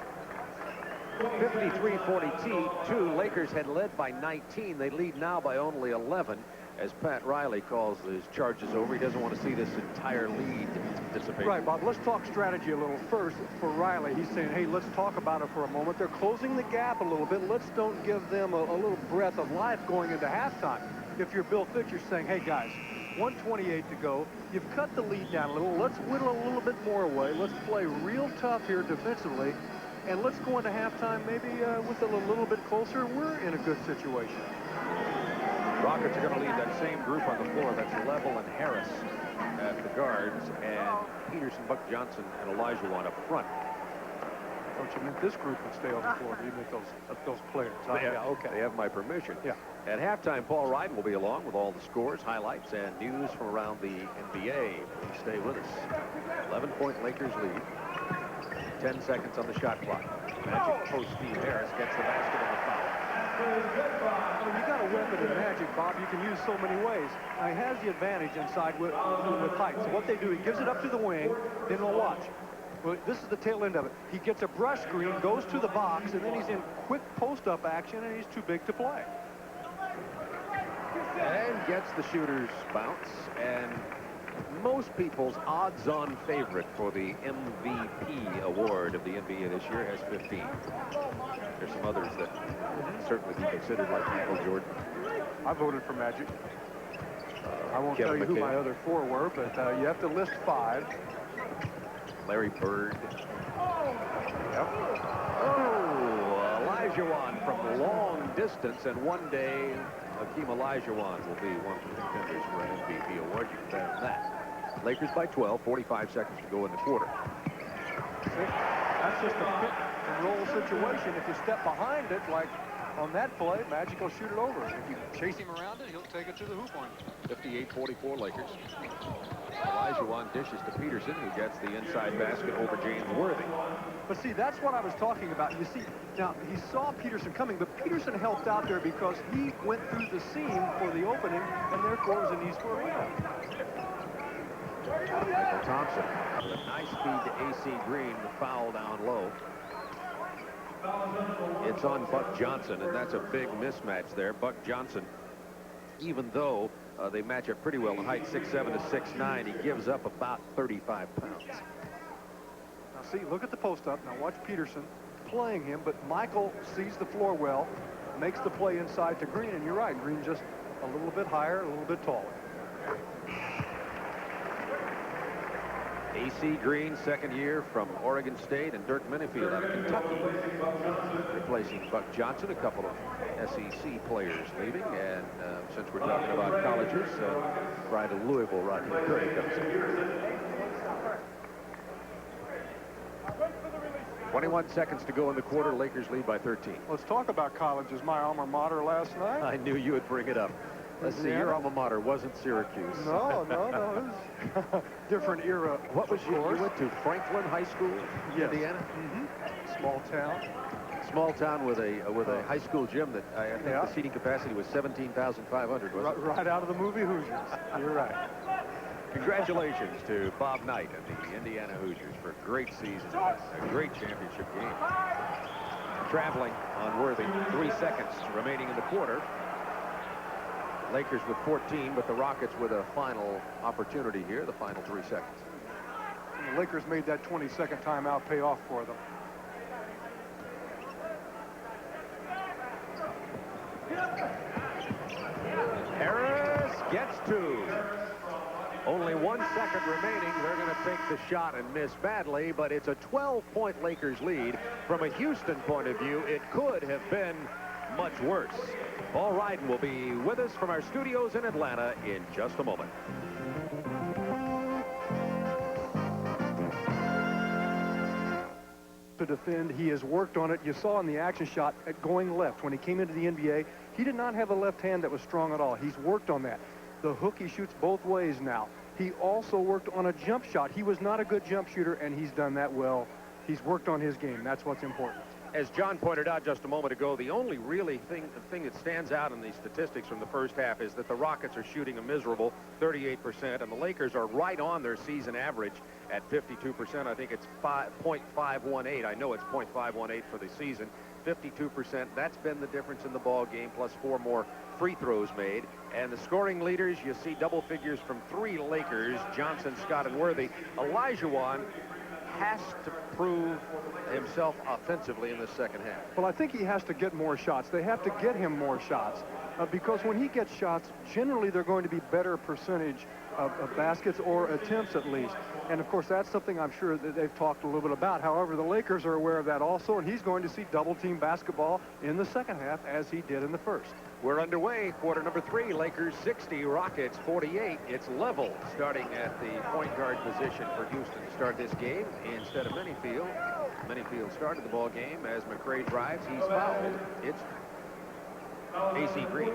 53-42. Lakers had led by 19. They lead now by only 11 as Pat Riley calls his charges over. He doesn't want to see this entire lead dissipate. Right, Bob. Let's talk strategy a little. First, for Riley, he's saying, hey, let's talk about it for a moment. They're closing the gap a little bit. Let's don't give them a little breath of life going into halftime. If you're Bill Fitch, you're saying, hey, guys, 1:28 to go. You've cut the lead down a little. Let's whittle a little bit more away. Let's play real tough here defensively. And let's go into halftime maybe with a little bit closer. We're in a good situation. Rockets are going to lead that same group on the floor. That's Level and Harris at the guards, and Peterson, Buck Johnson, and Olajuwon up front. Don't you mean this group would stay on the floor? You meant those players? Yeah, okay. They have my permission. Yeah. At halftime, Paul Ryden will be along with all the scores, highlights, and news from around the NBA. Please stay with us. 11-point Lakers lead. 10 seconds on the shot clock. Magic post Steve Harris gets the basket on the foul. Well, you got a weapon in Magic, Bob. You can use so many ways. Now, he has the advantage inside with height. So what they do, he gives it up to the wing, then they'll watch. Well, this is the tail end of it. He gets a brush screen, goes to the box, and then he's in quick post-up action, and he's too big to play. And gets the shooter's bounce, and most people's odds-on favorite for the MVP award of the NBA this year has 15. There's some others that certainly be considered, like Michael Jordan. I voted for Magic. I won't Kevin tell you who McHale. my other 4 were, but you have to list 5. Larry Bird. Yep. Oh, Olajuwon from long distance, and one day Hakeem Olajuwon will be one of the contenders for an MVP award. You can bet on that. Lakers by 12, 45 seconds to go in the quarter. See, that's just a pick and roll situation. If you step behind it, like on that play, Magic will shoot it over. If you chase him around it, he'll take it to the hoop on you. 58-44 Lakers. Olajuwon dishes to Peterson, who gets the inside basket over James Worthy. But see, that's what I was talking about. You see, now he saw Peterson coming, but Peterson helped out there because he went through the seam for the opening, and therefore it was an east for him. Michael Thompson with a nice feed to A.C. Green, the foul down low. It's on Buck Johnson, and that's a big mismatch there. Buck Johnson, even though they match up pretty well in height, 6'7" to 6'9", he gives up about 35 pounds. Now see, look at the post-up. Now watch Peterson playing him, but Michael sees the floor well, makes the play inside to Green, and you're right, Green just a little bit higher, a little bit taller. A.C. Green, second year from Oregon State, and Dirk Minifield out of Kentucky, replacing Buck Johnson. A couple of SEC players leaving, and since we're talking about colleges, right of Louisville, Rodney Curry comes in. 21 seconds to go in the quarter. Lakers lead by 13. Let's talk about colleges. My alma mater last night. I knew you would bring it up. Let's see, your alma mater wasn't Syracuse. No. It was different era. What was you went to Franklin High School, yes. Indiana? Small town. Small town with a high school gym that I think the seating capacity was 17,500. Right out of the movie Hoosiers. You're right. Congratulations to Bob Knight and the Indiana Hoosiers for a great season, a great championship game. Traveling on Worthy, 3 seconds remaining in the quarter. Lakers with 14, but the Rockets with a final opportunity here, the final 3 seconds. And the Lakers made that 20-second timeout pay off for them. Harris gets 2. Only 1 second remaining. They're going to take the shot and miss badly, but it's a 12-point Lakers lead. From a Houston point of view, it could have been much worse. Paul Ryden will be with us from our studios in Atlanta in just a moment. To defend, he has worked on it. You saw in the action shot at going left when he came into the NBA, he did not have a left hand that was strong at all. He's worked on that. The hook, he shoots both ways now. He also worked on a jump shot. He was not a good jump shooter, and he's done that well. He's worked on his game. That's what's important. As John pointed out just a moment ago, the only really thing that stands out in the statistics from the first half is that the Rockets are shooting a miserable 38%, and the Lakers are right on their season average at 52%. I think it's 0.518. I know it's 0.518 for the season. 52%. That's been the difference in the ball game, plus 4 more free throws made. And the scoring leaders, you see double figures from 3 Lakers, Johnson, Scott, and Worthy. Olajuwon has to prove himself offensively in the second half. Well, I think he has to get more shots. They have to get him more shots because when he gets shots, generally they're going to be better percentage of baskets or attempts at least. And, of course, that's something I'm sure that they've talked a little bit about. However, the Lakers are aware of that also, and he's going to see double-team basketball in the second half as he did in the first. We're underway. Quarter number 3. Lakers 60, Rockets 48. It's level starting at the point guard position for Houston to start this game instead of Minifield. Minifield started the ball game as McRae drives. He's fouled. It's A.C. Green.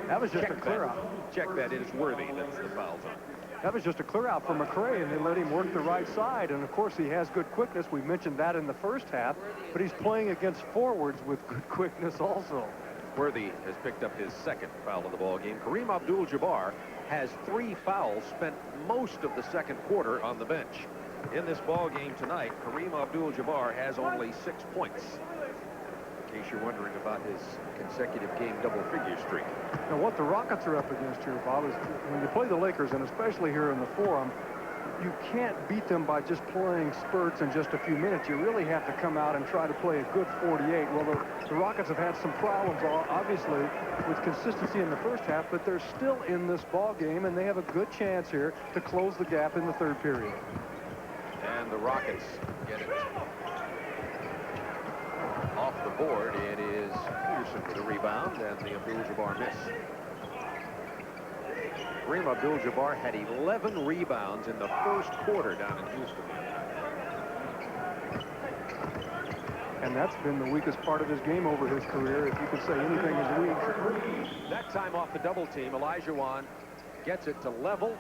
That was just a clear out. Check that. It is Worthy that's the foul zone. That was just a clear out for McRae, and they let him work the right side. And, of course, he has good quickness. We mentioned that in the first half, but he's playing against forwards with good quickness also. Worthy has picked up his second foul of the ball game. Kareem Abdul-Jabbar has 3 fouls, spent most of the second quarter on the bench. In this ball game tonight, Kareem Abdul-Jabbar has only 6 points. In case you're wondering about his consecutive game double-figure streak. Now, what the Rockets are up against here, Bob, is when you play the Lakers, and especially here in the Forum, you can't beat them by just playing spurts in just a few minutes. You really have to come out and try to play a good 48. Well, the Rockets have had some problems, obviously, with consistency in the first half, but they're still in this ball game, and they have a good chance here to close the gap in the third period. And the Rockets get it board. It is Peterson with the rebound and the Abdul-Jabbar miss. Kareem Abdul-Jabbar had 11 rebounds in the first quarter down in Houston. And that's been the weakest part of his game over his career, if you could say anything is weak. That time off the double team, Olajuwon gets it to level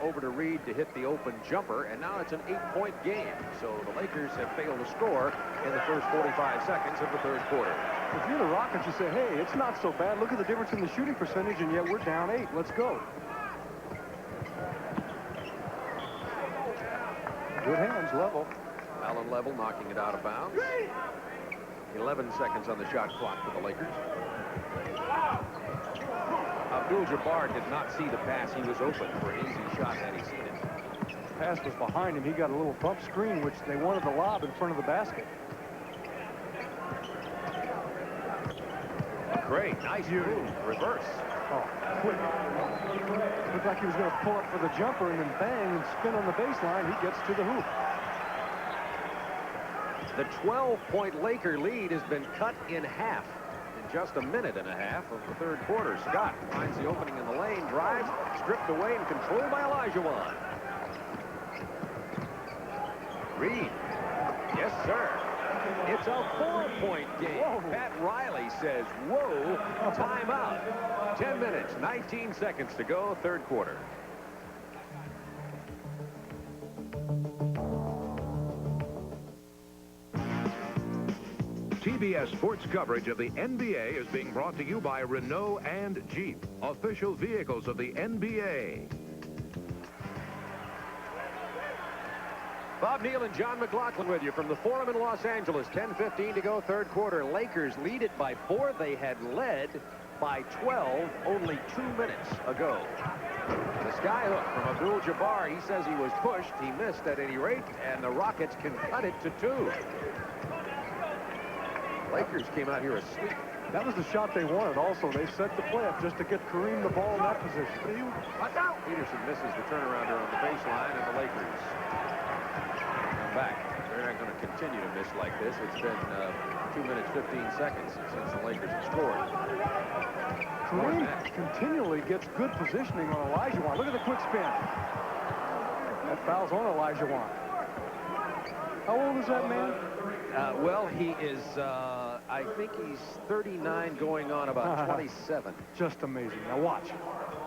over to Reed to hit the open jumper, and now it's an 8-point game. So the Lakers have failed to score in the first 45 seconds of the third quarter. If you're the Rockets, you say, hey, it's not so bad. Look at the difference in the shooting percentage, and yet we're down 8. Let's go. Good hands, Level. Allen Level knocking it out of bounds. 11 seconds on the shot clock for the Lakers. Abdul-Jabbar did not see the pass. He was open for an easy shot had he seen it. Pass was behind him. He got a little bump screen, which they wanted to lob in front of the basket. Great, nice move, reverse. Oh, quick. Looked like he was going to pull up for the jumper and then bang and spin on the baseline. He gets to the hoop. The 12-point Laker lead has been cut in half in just a minute and a half of the third quarter. Scott finds the opening in the lane, drives, stripped away and controlled by Olajuwon. Reed. Yes, sir. It's a 4-point game. Whoa. Pat Riley says, whoa, timeout. 10 minutes, 19 seconds to go, third quarter. TBS sports coverage of the NBA is being brought to you by Renault and Jeep, official vehicles of the NBA. Bob Neal and John McLaughlin with you from the Forum in Los Angeles. 10:15 to go, third quarter. Lakers lead it by 4. They had led by 12 only 2 minutes ago. The skyhook from Abdul-Jabbar. He says he was pushed. He missed at any rate, and the Rockets can cut it to 2. Lakers came out here asleep. That was the shot they wanted. Also, they set the play up just to get Kareem the ball in that position. Watch out! Peterson misses the turnarounder on the baseline, and the Lakers come back. They're not going to continue to miss like this. It's been 2 minutes, 15 seconds since the Lakers have scored. Kareem continually gets good positioning on Olajuwon. Look at the quick spin. That foul's on Olajuwon. How old is that man? Well, he is, I think he's 39 going on about 27. Just amazing. Now watch.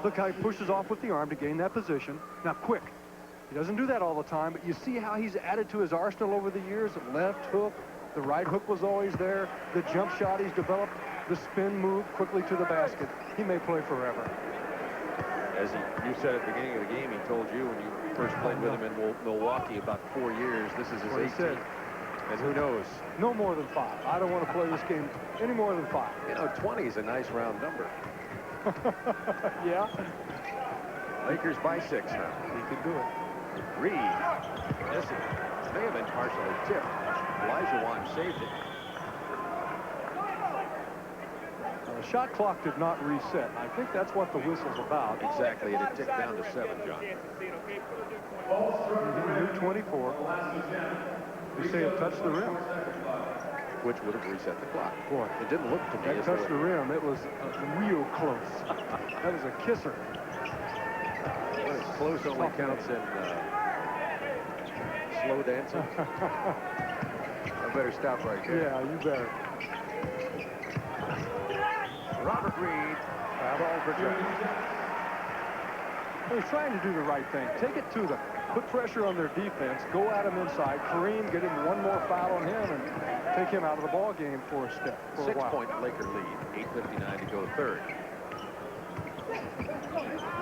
Look how he pushes off with the arm to gain that position. Now quick. He doesn't do that all the time, but you see how he's added to his arsenal over the years. Left hook, the right hook was always there. The jump shot he's developed, the spin move quickly to the basket. He may play forever. As you said at the beginning of the game, he told you when you first played with him in Milwaukee about 4 years. This is his 18th. And who knows? No more than 5. I don't want to play this game any more than 5. You know, 20 is a nice round number. Yeah. Lakers by 6 now. He could do it. Reed. This may have been partially tipped. Olajuwon saved it. Now, the shot clock did not reset. I think that's what the whistle's about. Exactly. It had ticked down to 7, John. New 24. You say it touched the rim. Which would have reset the clock. Boy, it didn't look to me that as touched the though rim. It was real close. That was a kisser. Close only counts in slow dancing. I better stop right there. Yeah, you better. Robert Reed, ball for Dre. He's trying to do the right thing. Take it to them. Put pressure on their defense. Go at him inside. Kareem, get him one more foul on him and take him out of the ball game for a step. For a while. 6-point Laker lead. 8:59 to go third.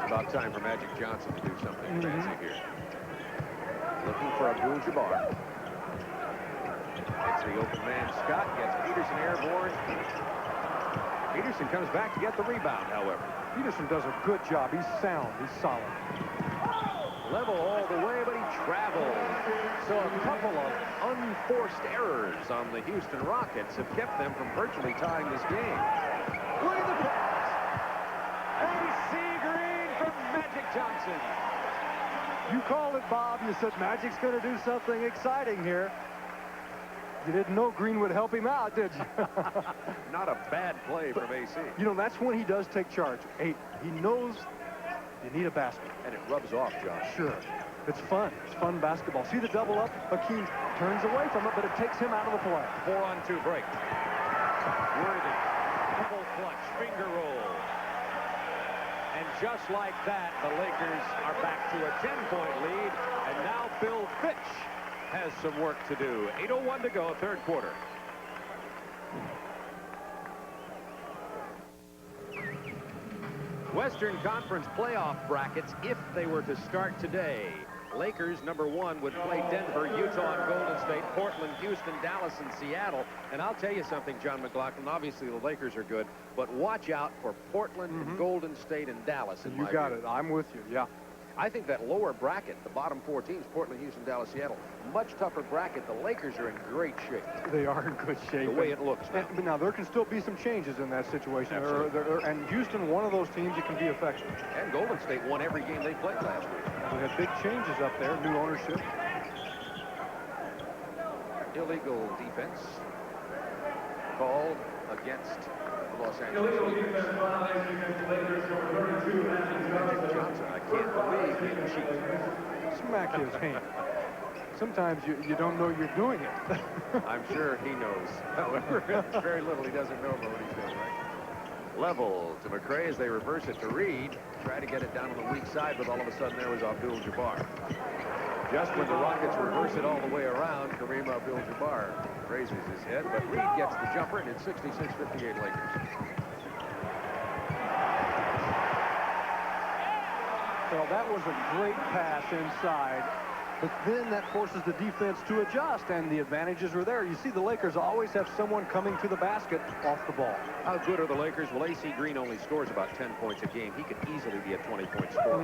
About time for Magic Johnson to do something fancy here. Looking for Abdul-Jabbar. It's the open man. Scott gets Peterson airborne. Peterson comes back to get the rebound, however. Peterson does a good job. He's sound. He's solid. Level all the way, but he travels. So a couple of unforced errors on the Houston Rockets have kept them from virtually tying this game. Look at the pass. A.C. Green from Magic Johnson. You called it, Bob. You said Magic's going to do something exciting here. You didn't know Green would help him out, did you? Not a bad play from AC. You know, that's when he does take charge. He knows you need a basket. And it rubs off, John. Sure. It's fun. It's fun basketball. See the double up? Hakeem turns away from it, but it takes him out of the play. 4-on-2 break. Worthy. Double clutch. Finger roll. And just like that, the Lakers are back to a 10-point lead. And now Bill Fitch has some work to do. 8:01 to go, third quarter. Western Conference playoff brackets, if they were to start today. Lakers, #1, would play Denver, Utah, and Golden State, Portland, Houston, Dallas, and Seattle. And I'll tell you something, John McLaughlin, obviously the Lakers are good, but watch out for Portland, and Golden State, and Dallas. You got it. I'm with you, yeah. I think that lower bracket, the bottom 4 teams, Portland, Houston, Dallas, Seattle, much tougher bracket. The Lakers are in great shape. They are in good shape. The way it looks now. But now, there can still be some changes in that situation. And Houston, one of those teams that can be effective. And Golden State won every game they played last week. We had big changes up there, new ownership. Illegal defense called against the Los Angeles Lakers. Magic Johnson, I can't believe he cheated. Smack his hand. Sometimes you don't know you're doing it. I'm sure he knows. However, very little he doesn't know about what he's doing, right? Level to McRae as they reverse it to Reed. Try to get it down on the weak side, but all of a sudden there was Abdul-Jabbar. Just when the Rockets reverse it all the way around, Kareem Abdul-Jabbar raises his head, but Reed gets the jumper, and it's 66-58 Lakers. Well, that was a great pass inside, but then that forces the defense to adjust, and the advantages are there. You see, the Lakers always have someone coming to the basket off the ball. How good are the Lakers? Well, AC Green only scores about 10 points a game. He could easily be a 20-point scorer.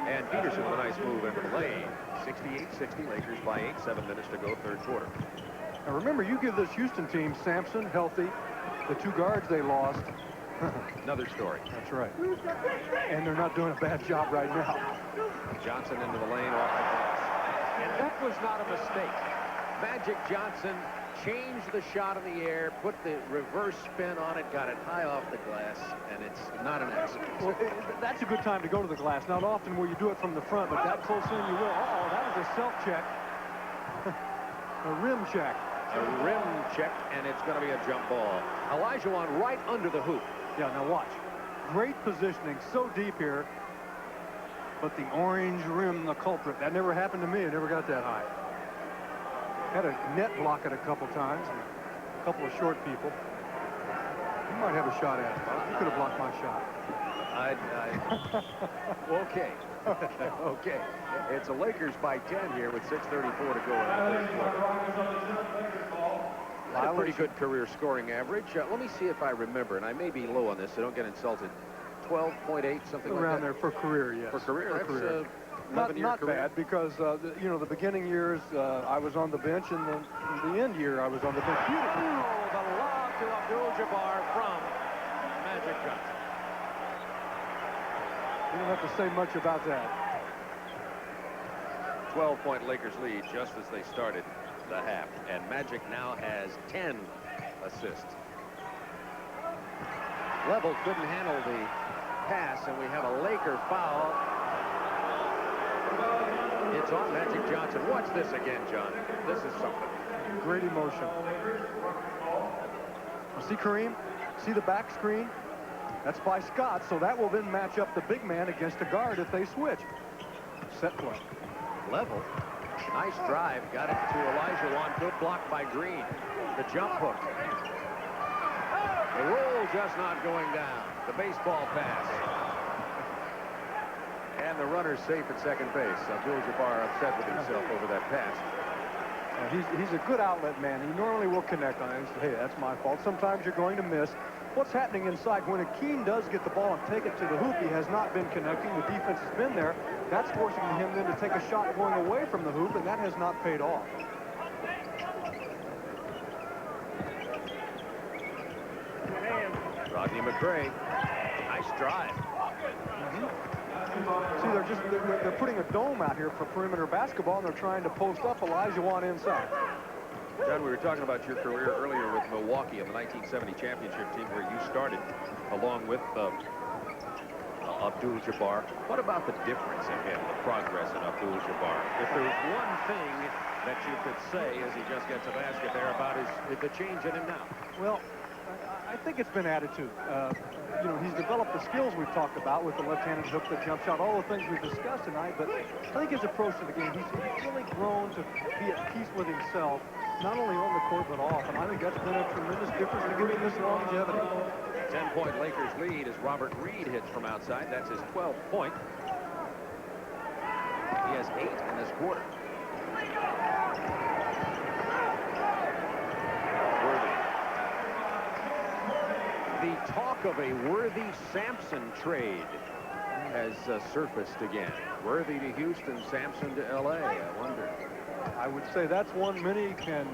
And Peterson with a nice move into the lane. 68-60, Lakers by 8, 7 minutes to go, third quarter. Now remember, you give this Houston team Sampson healthy, the 2 guards they lost. Another story. That's right. And they're not doing a bad job right now. Johnson into the lane off the glass. And that was not a mistake. Magic Johnson changed the shot in the air, put the reverse spin on it, got it high off the glass, and it's not an accident. Well, that's a good time to go to the glass. Not often will you do it from the front, but that close in you will. Uh-oh, that was a self-check. A rim check. A rim check, and it's going to be a jump ball. Olajuwon right under the hoop. Yeah, now watch. Great positioning, so deep here. But the orange rim, the culprit. That never happened to me. I never got that high. Had a net block it a couple times. And a couple of short people. You might have a shot at it. You could have blocked my shot. Okay. Okay. It's a Lakers by 10 here with 6:34 to go in the third quarter. A pretty good career scoring average. Let me see if I remember, and I may be low on this, so don't get insulted. 12.8, something like that. Around there for career, yes. For career, for that's career. 11-year Not career. bad, because you know, the beginning years I was on the bench, and the end year I was on the bench. Beautiful. Oh, the lob to Abdul-Jabbar from Magic Johnson. You don't have to say much about that. 12-point Lakers lead just as they started the half, and Magic now has 10 assists. Level couldn't handle the pass, and we have a Laker foul. It's on Magic Johnson. Watch this again, John. This is something. Great emotion. You see Kareem? See the back screen? That's by Scott, so that will then match up the big man against the guard if they switch. Set play. Level. Nice drive. Got it to Olajuwon. Good block by Green. The jump hook. The roll just not going down. The baseball pass. And the runner's safe at second base. Abdul-Jabbar upset with himself over that pass. He's a good outlet man. He normally will connect on it. He says, hey, that's my fault. Sometimes you're going to miss. What's happening inside? When Hakeem does get the ball and take it to the hoop, he has not been connecting. The defense has been there. That's forcing him then to take a shot going away from the hoop, and that has not paid off. Rodney McRae. Nice drive. See, they're putting a dome out here for perimeter basketball, and they're trying to post up Olajuwon inside. John, we were talking about your career earlier with Milwaukee and the 1970 championship team where you started along with Abdul-Jabbar. What about the difference in him, the progress in Abdul-Jabbar? If there was one thing that you could say as he just gets a basket there about is the change in him now? Well, I think it's been attitude. You know, he's developed the skills we've talked about with the left-handed hook, the jump shot, all the things we've discussed tonight, but I think his approach to the game, he's really grown to be at peace with himself, not only on the court but off, and I think that's been a tremendous difference to give him this longevity. 10-point Lakers lead as Robert Reed hits from outside. That's his 12th point. He has 8 in this quarter. The talk of a Worthy-Sampson trade has surfaced again. Worthy to Houston, Sampson to L.A. I wonder. I would say that's one many can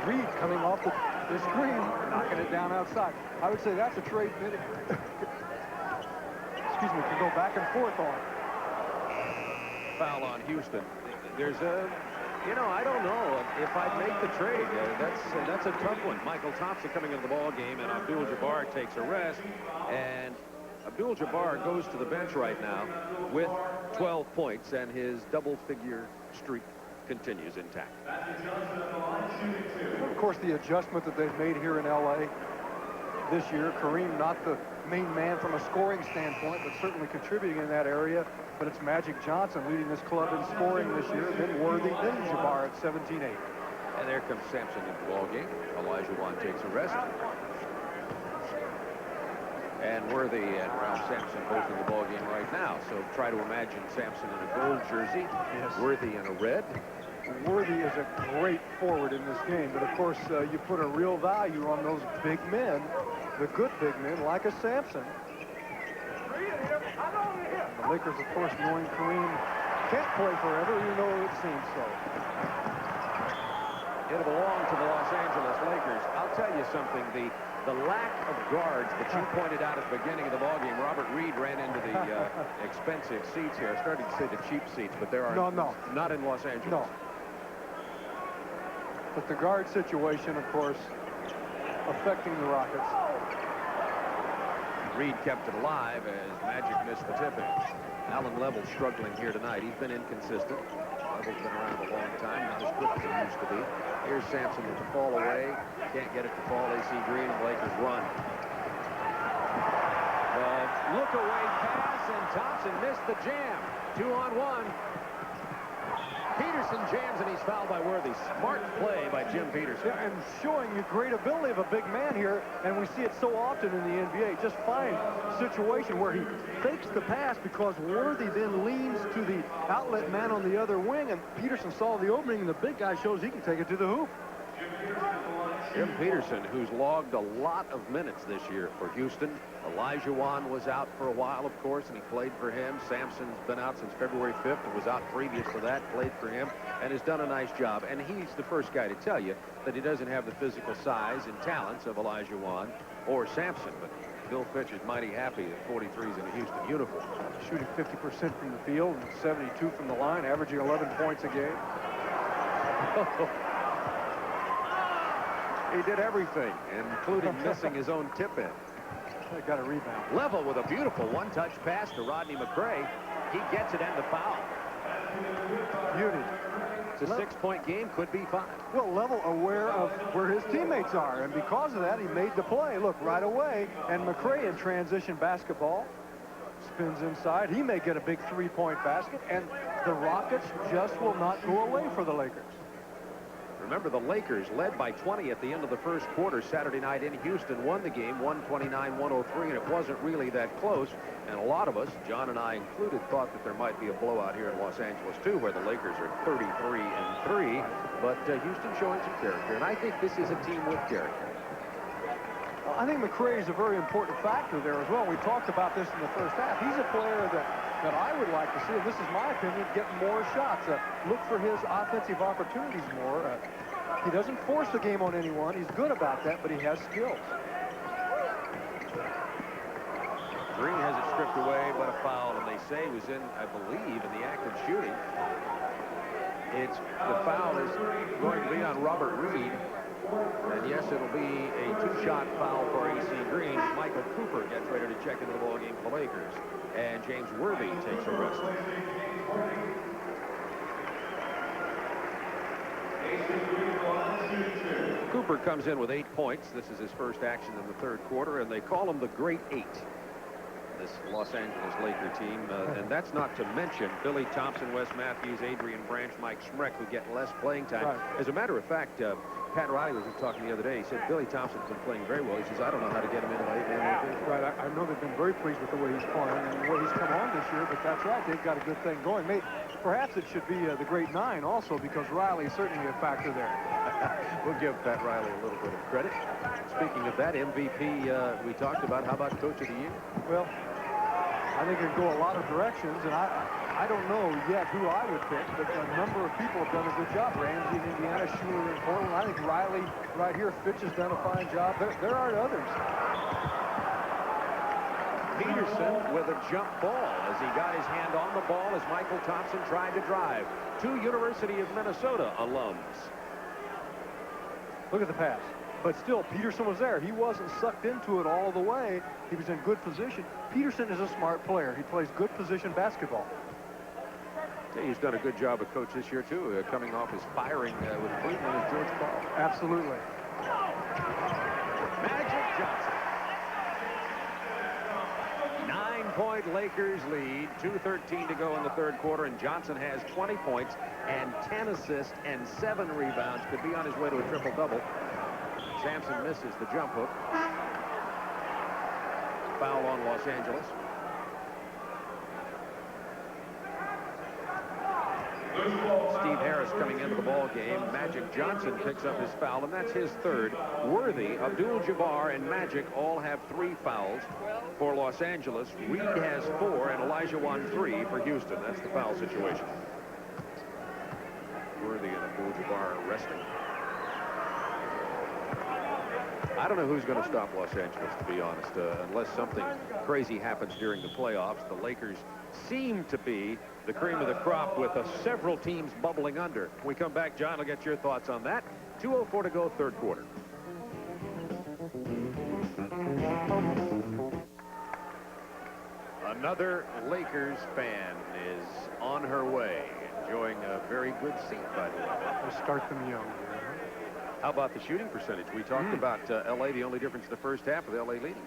read coming off the screen, knocking it down outside. I would say that's a trade many can go back and forth on. Foul on Houston. There's a... You know, I don't know if I'd make the trade. That's a tough one. Michael Thompson coming into the ball game, and Abdul-Jabbar takes a rest. And Abdul-Jabbar goes to the bench right now with 12 points, and his double-figure streak continues intact. Of course, the adjustment that they've made here in L.A. this year, Kareem not the main man from a scoring standpoint, but certainly contributing in that area. But it's Magic Johnson leading this club in scoring this year, then Worthy, then Jabbar at 17-8. And there comes Sampson into the ball game. Olajuwon takes a rest. And Worthy and Ralph Sampson both in the ball game right now. So try to imagine Sampson in a gold jersey, yes. Worthy in a red. Worthy is a great forward in this game, but of course you put a real value on those big men, the good big men like a Sampson. The Lakers, of course, knowing Kareem can't play forever, even though it seems so. It'll belong to the Los Angeles Lakers. I'll tell you something, the lack of guards that you pointed out at the beginning of the ballgame. Robert Reed ran into the expensive seats here. I started to say the cheap seats, but there are not in Los Angeles. No. But the guard situation, of course, affecting the Rockets. Reed kept it alive as Magic missed the tip-in. Alan Level struggling here tonight. He's been inconsistent. Level's been around a long time, not as quick as he used to be. Here's Sampson with the fall away. Can't get it to fall. AC Green and Lakers run. Look away pass, and Thompson missed the jam. 2-on-1. Peterson jams, and he's fouled by Worthy. Smart play by Jim Peterson. Yeah, and showing you great ability of a big man here, and we see it so often in the NBA. Just fine situation where he fakes the pass because Worthy then leans to the outlet man on the other wing, and Peterson saw the opening, and the big guy shows he can take it to the hoop. Jim Peterson, who's logged a lot of minutes this year for Houston. Olajuwon was out for a while, of course, and he played for him. Sampson's been out since February 5th and was out previous to that, played for him, and has done a nice job. And he's the first guy to tell you that he doesn't have the physical size and talents of Olajuwon or Sampson. But Bill Fitch is mighty happy that 43's in a Houston uniform. Shooting 50% from the field and 72 from the line, averaging 11 points a game. He did everything, including missing his own tip-in. They got a rebound. Level with a beautiful one-touch pass to Rodney McRae. He gets it and the foul. Beauty. It's a 6-point game, could be 5. Well, Level aware of where his teammates are, and because of that, he made the play. Look, right away, and McRae in transition basketball spins inside. He may get a big 3-point basket, and the Rockets just will not go away for the Lakers. Remember, the Lakers led by 20 at the end of the first quarter Saturday night in Houston, won the game 129-103, and it wasn't really that close. And a lot of us, John and I included, thought that there might be a blowout here in Los Angeles, too, where the Lakers are 33-3. But Houston showing some character, and I think this is a team with character. Well, I think McRae is a very important factor there as well. We talked about this in the first half. He's a player that I would like to see, and this is my opinion, get more shots. Look for his offensive opportunities more. He doesn't force the game on anyone. He's good about that, but he has skills. Green has it stripped away, but a foul, and they say he was in, I believe, in the act of shooting. The foul is going to be on Robert Reed. And yes, it'll be a two-shot foul for AC Green. Michael Cooper gets ready to check into the ballgame for the Lakers. And James Worthy takes a rest. Cooper comes in with 8 points. This is his first action in the third quarter, and they call him the Great Eight. This Los Angeles Laker team, and that's not to mention Billy Thompson, Wes Matthews, Adrian Branch, Mike Schmreck, who get less playing time. Right. As a matter of fact, Pat Riley was just talking the other day. He said Billy Thompson's been playing very well. He says, I don't know how to get him into the 8-man rotation. Right, I know they've been very pleased with the way he's playing and the way he's come on this year, but that's right, they've got a good thing going. Perhaps it should be the Great Nine also, because Riley's certainly a factor there. We'll give Pat Riley a little bit of credit. Speaking of that, MVP we talked about. How about Coach of the Year? Well, I think it could go a lot of directions, and I don't know yet who I would pick, but a number of people have done a good job. Ramsey in Indiana, Schuler in Portland. I think Riley right here, Fitch has done a fine job. There are others. Peterson with a jump ball as he got his hand on the ball as Michael Thompson tried to drive. Two University of Minnesota alums. Look at the pass. But still, Peterson was there. He wasn't sucked into it all the way. He was in good position. Peterson is a smart player. He plays good position basketball. Yeah, he's done a good job of coach this year, too, coming off his firing with Cleveland as George Paul. Absolutely. Magic Johnson. 9-point Lakers lead. 2:13 to go in the third quarter, and Johnson has 20 points and 10 assists and 7 rebounds. Could be on his way to a triple-double. Sampson misses the jump hook. Foul on Los Angeles. Steve Harris coming into the ball game. Magic Johnson picks up his foul, and that's his third. Worthy, Abdul-Jabbar, and Magic all have 3 fouls for Los Angeles. Reed has 4, and Olajuwon 3 for Houston. That's the foul situation. Worthy and Abdul-Jabbar resting. I don't know who's going to stop Los Angeles, to be honest, unless something crazy happens during the playoffs. The Lakers seem to be the cream of the crop with several teams bubbling under. When we come back, John will get your thoughts on that. 2:04 to go, third quarter. Another Lakers fan is on her way, enjoying a very good seat, by the way. Let's start them young. How about the shooting percentage? We talked about L.A., the only difference in the first half with L.A. leading.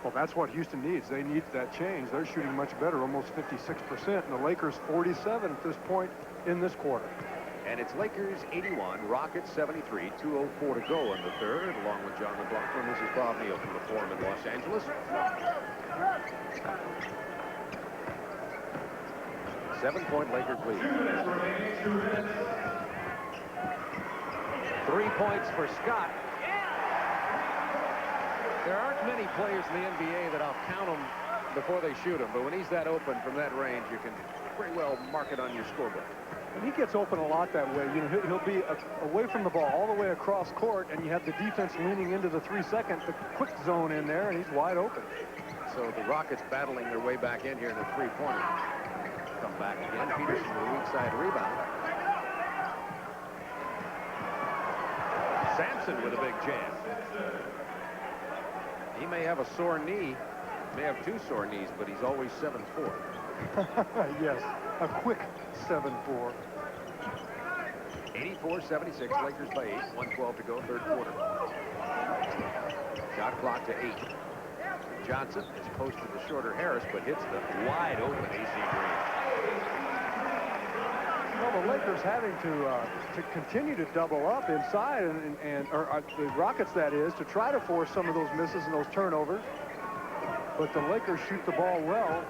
Well, that's what Houston needs. They need that change. They're shooting much better, almost 56%, and the Lakers 47 at this point in this quarter. And it's Lakers 81, Rockets 73, 2:04 to go in the third. Along with John McLaughlin, this is Bob Neal from the Forum in Los Angeles. 7-point Lakers lead. 3 points for Scott. There aren't many players in the NBA that I'll count them before they shoot them, but when he's that open from that range, you can pretty well mark it on your scorebook. And he gets open a lot that way. You know, he'll be away from the ball all the way across court, and you have the defense leaning into the 3-second, the quick zone in there, and he's wide open. So the Rockets battling their way back in here in the three-pointer. Come back again. Peterson with a weak side rebound. Sampson with a big jam. He may have a sore knee, may have 2 sore knees, but he's always 7'4". Yes, a quick 7-4. 84-76, Lakers by 8, 1:12 to go, third quarter. Shot clock to 8. Johnson is posted to shorter Harris, but hits the wide open AC Green. Well, the Lakers having to continue to double up inside, or the Rockets, that is, to try to force some of those misses and those turnovers. But the Lakers shoot the ball well,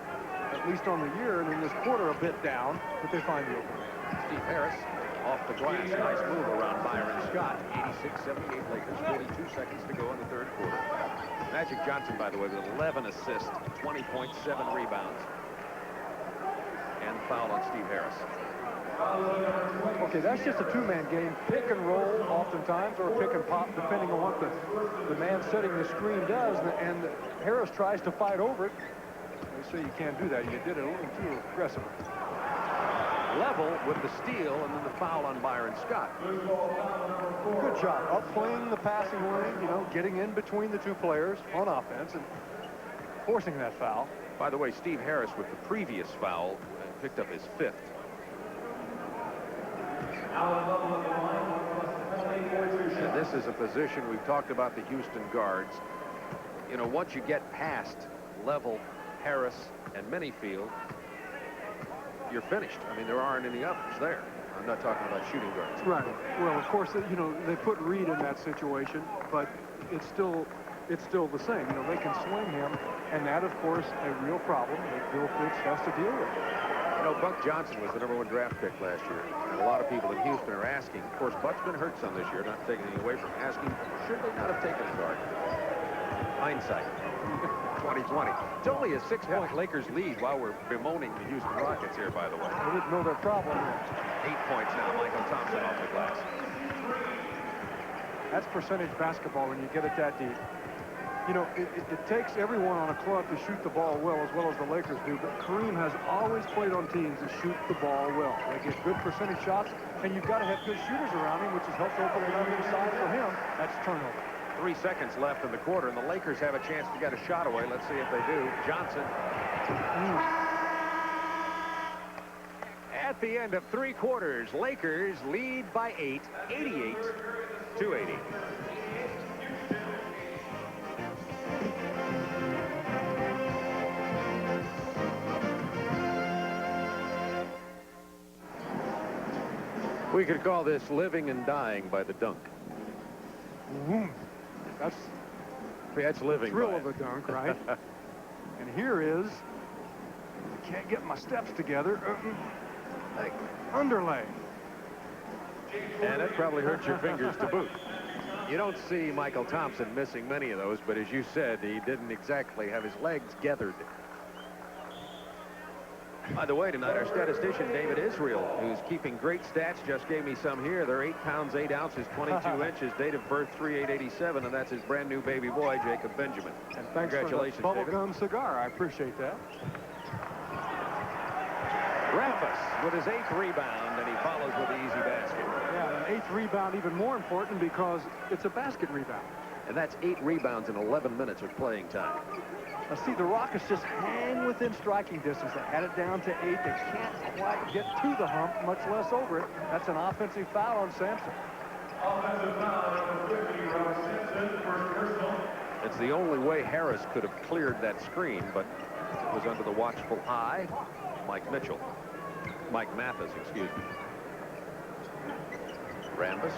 at least on the year, and in this quarter a bit down, but they find the opening. Steve Harris off the glass. Nice move around Byron Scott. 86-78 Lakers. 42 seconds to go in the third quarter. Magic Johnson, by the way, with 11 assists, 20.7 rebounds. And foul on Steve Harris. Okay, that's just a 2-man game. Pick and roll oftentimes, or pick and pop, depending on what the man setting the screen does. And Harris tries to fight over it. They say you can't do that. You did it a little too aggressively. level with the steal and then the foul on Byron Scott. Good job upplaying the passing lane, you know, getting in between the two players on offense and forcing that foul. By the way, Steve Harris with the previous foul picked up his 5th. And this is a position we've talked about the Houston guards. You know, once you get past Level, Harris, and Minifield, you're finished. I mean, there aren't any others there. I'm not talking about shooting guards. Right. Well, of course, you know, they put Reed in that situation, but it's still the same. You know, they can swing him, and that, of course, a real problem that Bill Fitch has to deal with. You know, Buck Johnson was the #1 draft pick last year, and a lot of people in Houston are asking. Of course, Buck's been hurt some this year, not taking anything away from him, asking, should they not have taken a guard? Hindsight. 2020. It's only a 6-point Lakers lead while we're bemoaning the Houston Rockets here, by the way. They didn't know their problem. 8 points now. Michael Thompson off the glass. That's percentage basketball when you get it that deep. You know, it takes everyone on a club to shoot the ball as the Lakers do, but Kareem has always played on teams that shoot the ball well. They get good percentage shots, and you've got to have good shooters around him, which has helped open it on the side for him. That's turnover. 3 seconds left in the quarter, and the Lakers have a chance to get a shot away. Let's see if they do. Johnson. At the end of 3 quarters, Lakers lead by 8, 88-80. We could call this living and dying by the dunk. That's living. Thrill of a dunk, right? And here is, I can't get my steps together. Underlay. And that probably hurts your fingers to boot. You don't see Michael Thompson missing many of those, but as you said, he didn't exactly have his legs gathered. By the way, tonight, our statistician, David Israel, who's keeping great stats, just gave me some here. They're 8 pounds, 8 ounces, 22 inches, date of birth 3/8/87, and that's his brand new baby boy, Jacob Benjamin. And thanks Congratulations, for the David. bubblegum cigar. I appreciate that. Rambis with his 8th rebound, and he follows with the easy basket. Yeah, an 8th rebound even more important because it's a basket rebound. And that's 8 rebounds in 11 minutes of playing time. Now, see, the Rockets just hang within striking distance. They had it down to 8. They can't quite get to the hump, much less over it. That's an offensive foul on Sampson. It's the only way Harris could have cleared that screen, but it was under the watchful eye of Mike Mathis, excuse me. Rambis.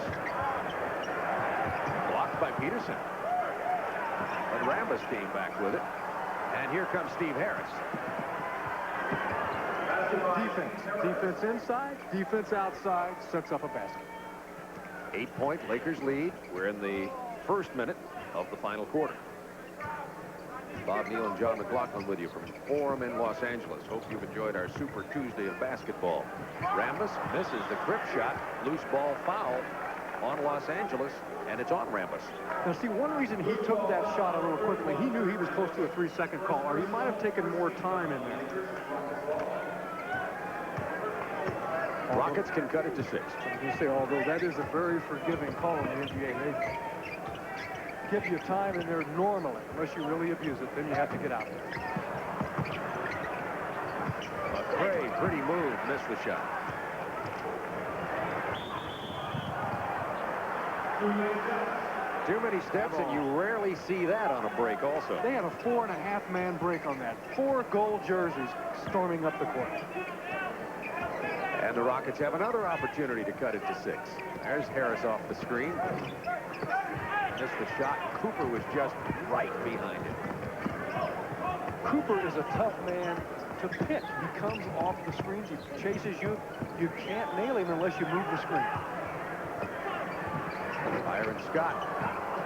Blocked by Peterson. But Rambis came back with it. And here comes Steve Harris. Defense inside, defense outside, sets up a basket. 8-point Lakers lead. We're in the first minute of the final quarter. Bob Neal and John McLaughlin with you from Forum in Los Angeles. Hope you've enjoyed our Super Tuesday of basketball. Rambis misses the grip shot. Loose ball foul on Los Angeles, and it's on Rambis. Now, see, one reason he took that shot a little quickly, he knew he was close to a 3-second call, or he might have taken more time in there. Rockets can cut it to 6. I was going to say, although that is a very forgiving call in the NBA. They give you time in there normally, unless you really abuse it. Then you have to get out there. McRae, pretty move, missed the shot. Too many steps, and you rarely see that on a break also. They had a 4.5-man break on that. 4 gold jerseys storming up the court. And the Rockets have another opportunity to cut it to 6. There's Harris off the screen. Missed the shot. Cooper was just right behind it. Cooper is a tough man to pick. He comes off the screens. He chases you. You can't nail him unless you move the screen. Byron Scott.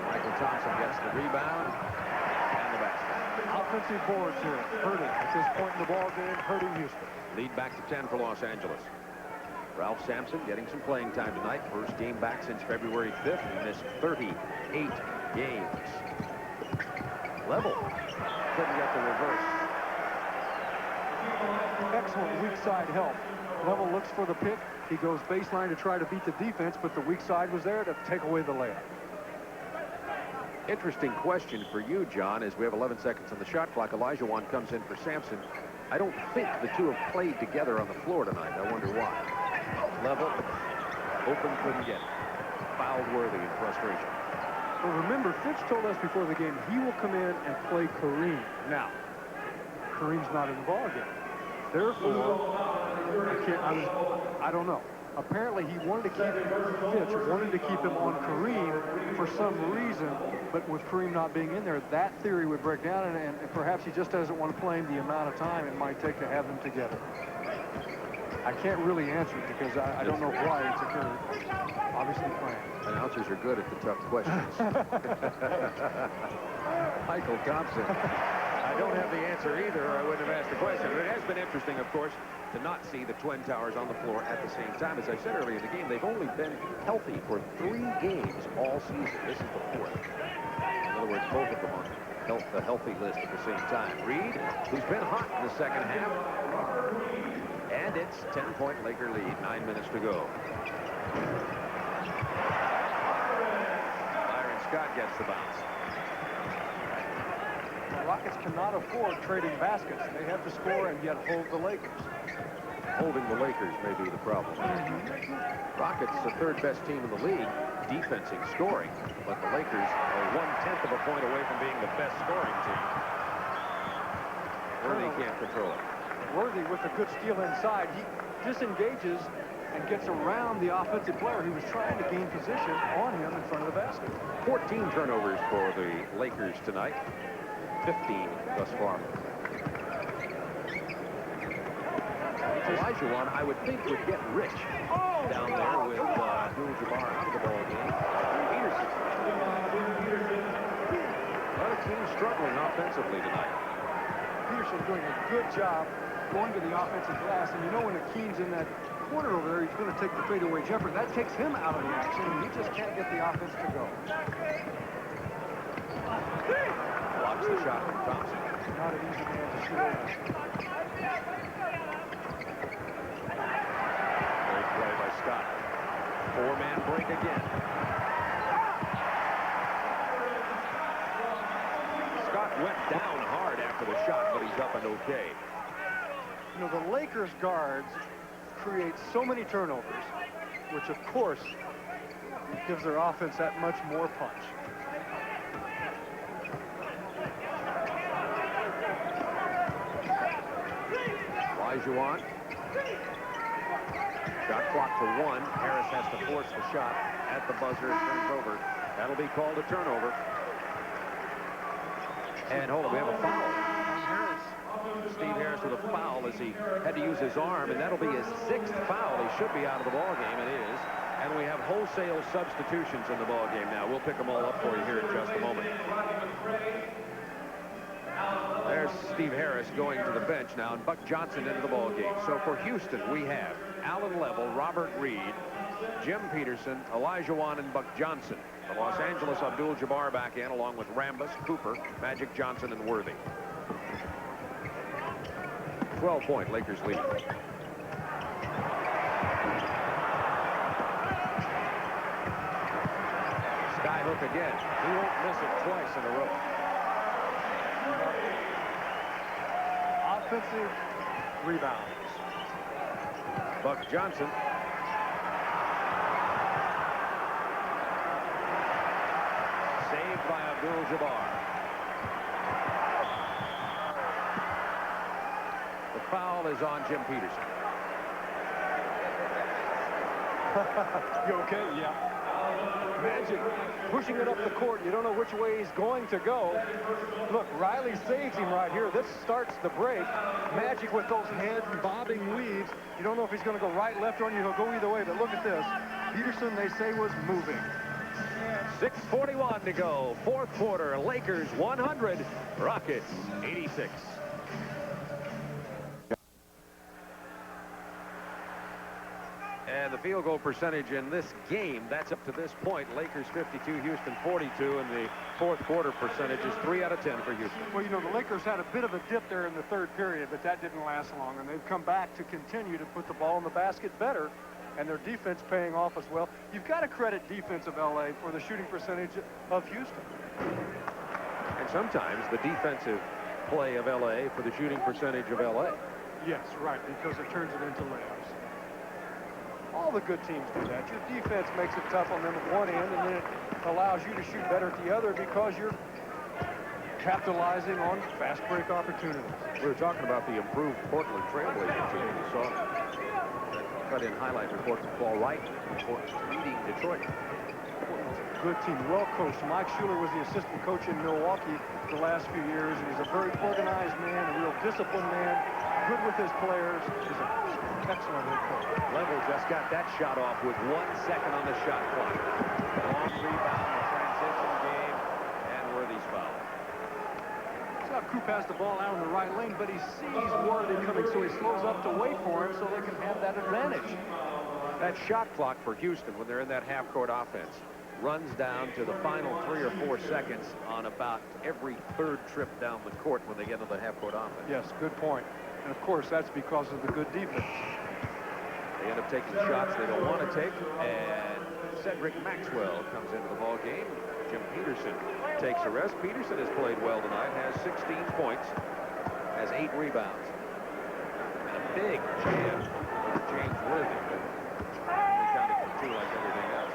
Michael Thompson gets the rebound and the basket. Offensive boards here. Hurting at this point in the ball game. Hurting Houston. Lead back to 10 for Los Angeles. Ralph Sampson getting some playing time tonight. First game back since February 5th. He missed 38 games. Level. Couldn't get the reverse. Excellent weak side help Level looks for the pick. He goes baseline to try to beat the defense, but the weak side was there to take away the layup. Interesting question for you, John, as we have 11 seconds on the shot clock. Olajuwon comes in for Sampson. I don't think the two have played together on the floor tonight. I wonder why. Level, open, couldn't get it. Fouled Worthy in frustration. Well, remember, Fitch told us before the game he will come in and play Kareem. Now, Kareem's not in the ballgame. Therefore, I don't know. Apparently, he wanted to keep Fitch wanted to keep him on Kareem for some reason, but with Kareem not being in there, that theory would break down, and perhaps he just doesn't want to play him the amount of time it might take to have them together. I can't really answer it because I don't know why it's occurred. Obviously playing. Announcers are good at the tough questions. Michael Thompson. I don't have the answer either, or I wouldn't have asked the question. But it has been interesting, of course, to not see the Twin Towers on the floor at the same time. As I said earlier in the game, they've only been healthy for 3 games all season. This is the 4th. In other words, both of them on the healthy list at the same time. Reed, who's been hot in the second half. And it's 10-point Laker lead, 9 minutes to go. Byron Scott gets the bounce. The Rockets cannot afford trading baskets. They have to score and yet hold the Lakers. Holding the Lakers may be the problem. Rockets, the 3rd best team in the league, defensing, scoring, but the Lakers are 1/10 of a point away from being the best scoring team. Worthy can't control it. Worthy with a good steal inside. He disengages and gets around the offensive player who was trying to gain position on him in front of the basket. 14 turnovers for the Lakers tonight. 15 thus far. Olajuwon, I would think, would get rich down there with Abdul-Jabbar out of the ball game. Peterson. A lot of teams struggling offensively tonight. Peterson doing a good job going to the offensive glass, and you know when Akeen's in that corner over there, he's going to take the fadeaway jumper. That takes him out of the action, and he just can't get the offense to go. Blocks the shot from Thompson. Not an easy man to shoot over. Great play by Scott. 4-man break again. Scott went down hard after the shot, but he's up and okay. You know, the Lakers guards create so many turnovers, which of course gives their offense that much more punch. Olajuwon. Shot clock to 1. Harris has to force the shot at the buzzer. It turns over. That'll be called a turnover. And hold on, we have a foul. Steve Harris with a foul as he had to use his arm, and that'll be his 6th foul. He should be out of the ball game. It is. And we have wholesale substitutions in the ball game now. We'll pick them all up for you here in just a moment. There's Steve Harris going to the bench now, and Buck Johnson into the ball game. So for Houston, we have Allen Level, Robert Reed, Jim Peterson, Olajuwon, and Buck Johnson. The Los Angeles Abdul-Jabbar back in, along with Rambis, Cooper, Magic Johnson, and Worthy. 12-point Lakers lead. Skyhook again. He won't miss it twice in a row. Offensive rebounds. Buck Johnson. Saved by Abdul-Jabbar. The foul is on Jim Peterson. You okay? Yeah. Magic pushing it up the court. You don't know which way he's going to go. Look, Riley saves him right here. This starts the break. Magic with those head bobbing weaves. You don't know if he's going to go right, left, or he'll go either way. But look at this. Peterson, they say, was moving. 6:41 to go. 4th quarter. Lakers 100. Rockets 86. And the field goal percentage in this game, that's up to this point. Lakers 52, Houston 42, and the fourth quarter percentage is 3 out of 10 for Houston. Well, you know, the Lakers had a bit of a dip there in the third period, but that didn't last long, and they've come back to continue to put the ball in the basket better, and their defense paying off as well. You've got to credit defense of L.A. for the shooting percentage of Houston. And sometimes the defensive play of L.A. for the shooting percentage of L.A. Yes, right, because it turns it into layups. All the good teams do that. Your defense makes it tough on them at one end, and then it allows you to shoot better at the other because you're capitalizing on fast break opportunities. We were talking about the improved Portland Trailblazer team. We saw that cut-in highlight report from Paul Wright. Portland leading Detroit. Good team, well coached. Mike Schuler was the assistant coach in Milwaukee the last few years, and he's a very organized man, a real disciplined man, good with his players. He's an excellent head coach. Level just got that shot off with 1 second on the shot clock. Long rebound, the transition game, and Worthy's foul. So Coop has the ball out in the right lane, but he sees Worthy coming, so he slows up to wait for him so they can have that advantage. That shot clock for Houston when they're in that half-court offense runs down to the final 3 or 4 seconds on about every third trip down the court when they get into the half-court offense. Yes, good point. And of course, that's because of the good defense. They end up taking shots they don't want to take, and Cedric Maxwell comes into the ball game. Jim Peterson takes a rest. Peterson has played well tonight, has 16 points, has 8 rebounds. And a big jam for James Worthy. They counted for 2 like everything else.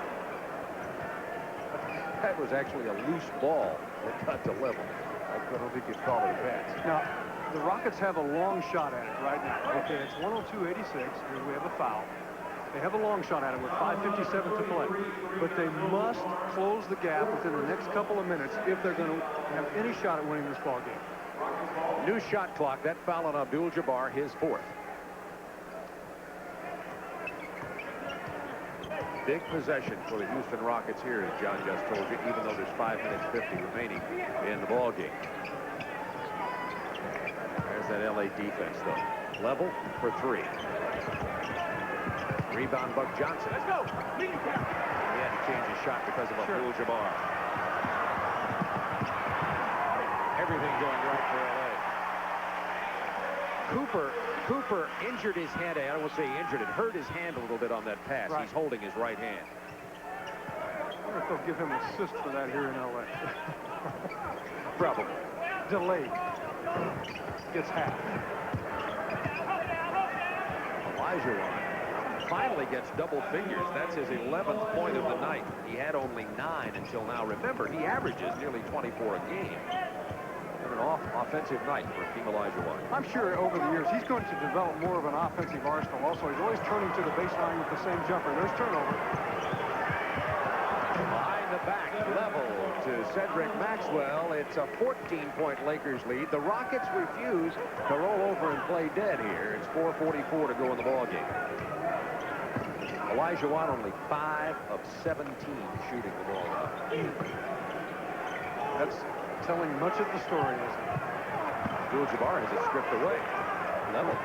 That was actually a loose ball that got to Level. I don't think you'd call it a pass. Now, the Rockets have a long shot at it right now. Okay, it's 102-86. Here we have a foul. They have a long shot at it with 5:57 to play. But they must close the gap within the next couple of minutes if they're going to have any shot at winning this ball game. New shot clock. That foul on Abdul-Jabbar, his 4th. Big possession for the Houston Rockets here, as John just told you, even though there's 5 minutes 50 remaining in the ball game. There's that LA defense, though. Level for 3. Rebound, Buck Johnson. Let's go. He had to change his shot because of Abdul-Jabbar. Everything going right for LA. Cooper injured his hand. I won't say injured it. Hurt his hand a little bit on that pass. Right. He's holding his right hand. I wonder if they'll give him an assist for that here in L.A. Probably. Delayed. Gets half. Olajuwon finally gets double figures. That's his 11th point of the night. He had only 9 until now. Remember, he averages nearly 24 a game. An offensive night for Hakeem Olajuwon. I'm sure over the years he's going to develop more of an offensive arsenal. Also, he's always turning to the baseline with the same jumper. There's turnover. Behind the back, Level to Cedric Maxwell. It's a 14-point Lakers lead. The Rockets refuse to roll over and play dead here. It's 4:44 to go in the ball game. Olajuwon only 5 of 17 shooting the ball up. That's telling much of the story, isn't it? Abdul-Jabbar has it stripped away. Level.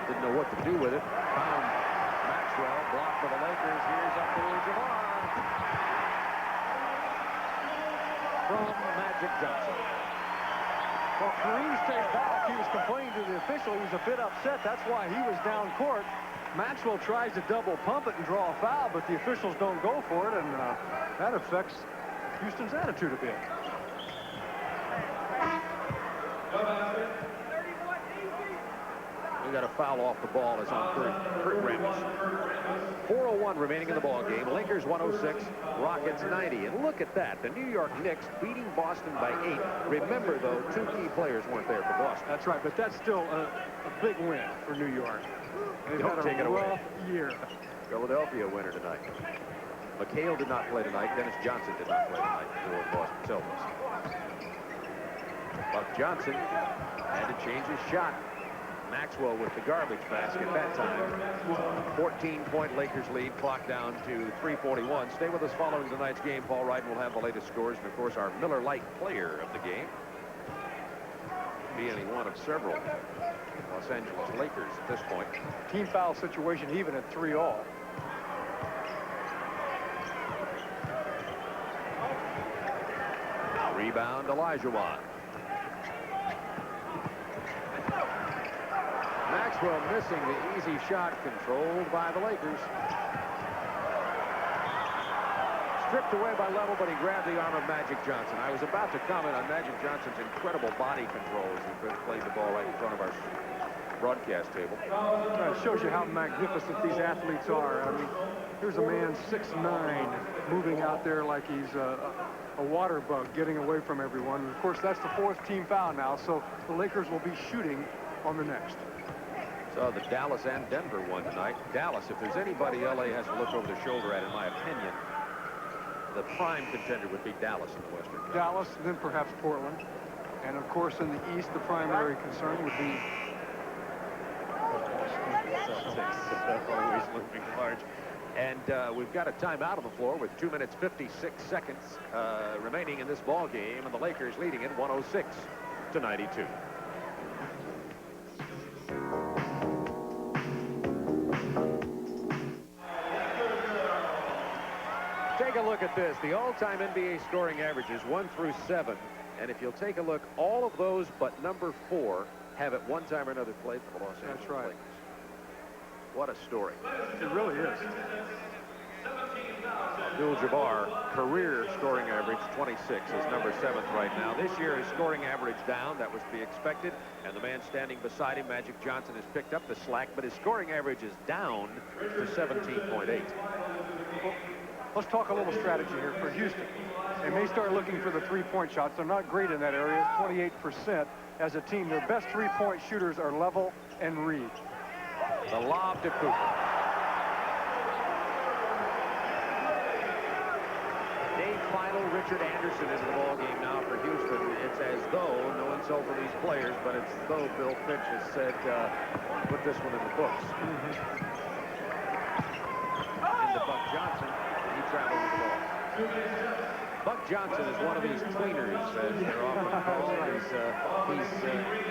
Didn't know what to do with it. Found Maxwell. Block for the Lakers. Here's Abdul-Jabbar. From Magic Johnson. Well, Kareem stayed back. He was complaining to the official. He was a bit upset. That's why he was down court. Maxwell tries to double pump it and draw a foul, but the officials don't go for it, and that affects Houston's attitude a bit. We got a foul off the ball. It's on Kurt Rambis. 4:01 remaining in the ball game. Lakers 106, Rockets 90. And look at that. The New York Knicks beating Boston by 8. Remember, though, 2 key players weren't there for Boston. That's right, but that's still a big win for New York. They've Don't had take it a away. rough year. Philadelphia winner tonight. McHale did not play tonight. Dennis Johnson did not play tonight for the Boston Celtics. Buck Johnson had to change his shot. Maxwell with the garbage basket that time. 14-point Lakers lead. Clock down to 3:41. Stay with us following tonight's game. Paul Wright will have the latest scores and, of course, our Miller Lite player of the game. be any one of several Los Angeles Lakers at this point. Team foul situation even at 3-all. Rebound, Olajuwon. Maxwell missing the easy shot controlled by the Lakers. Stripped away by Level, but he grabbed the arm of Magic Johnson. I was about to comment on Magic Johnson's incredible body control as he played the ball right in front of our broadcast table. It shows you how magnificent these athletes are. I mean, here's a man 6'9", moving out there like he's a water bug, getting away from everyone. And of course, that's the 4th team foul now, so the Lakers will be shooting on the next. So the Dallas and Denver won tonight. Dallas, if there's anybody LA has to look over their shoulder at, in my opinion, the prime contender would be Dallas in the Western Conference. Dallas, then perhaps Portland. And of course, in the East, the primary concern would be Celtics, always moving large. And we've got a timeout on the floor with 2 minutes 56 seconds remaining in this ball game, and the Lakers leading it 106-92. Take a look at this. The all-time NBA scoring averages 1 through 7. And if you'll take a look, all of those but number 4 have at one time or another played for the Los Angeles That's right. Lakers. What a story. It really is. Abdul-Jabbar, career scoring average 26, is number 7th right now. This year his scoring average down. That was to be expected. And the man standing beside him, Magic Johnson, has picked up the slack, but his scoring average is down to 17.8. Well, let's talk a little strategy here for Houston. They may start looking for the three-point shots. They're not great in that area, 28% as a team. Their best three-point shooters are Level and Reed. The lob to Cooper. Dave Final, Richard Anderson into the ball game now for Houston. It's as though, no insult to these players, but it's as though Bill Fitch has said, put this one in the books. Into Buck Johnson. He traveled with the ball. Buck Johnson is one of these tweeners, as they're often called. He's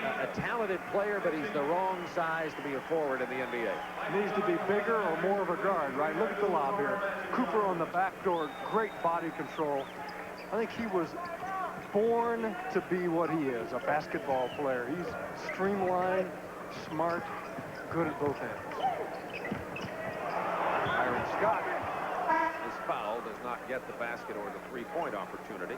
a talented player, but he's the wrong size to be a forward in the NBA. Needs to be bigger or more of a guard, right? Look at the lob here. Cooper on the back door, great body control. I think he was born to be what he is, a basketball player. He's streamlined, smart, good at both ends. Byron Scott. His foul does not get the basket or the three-point opportunity.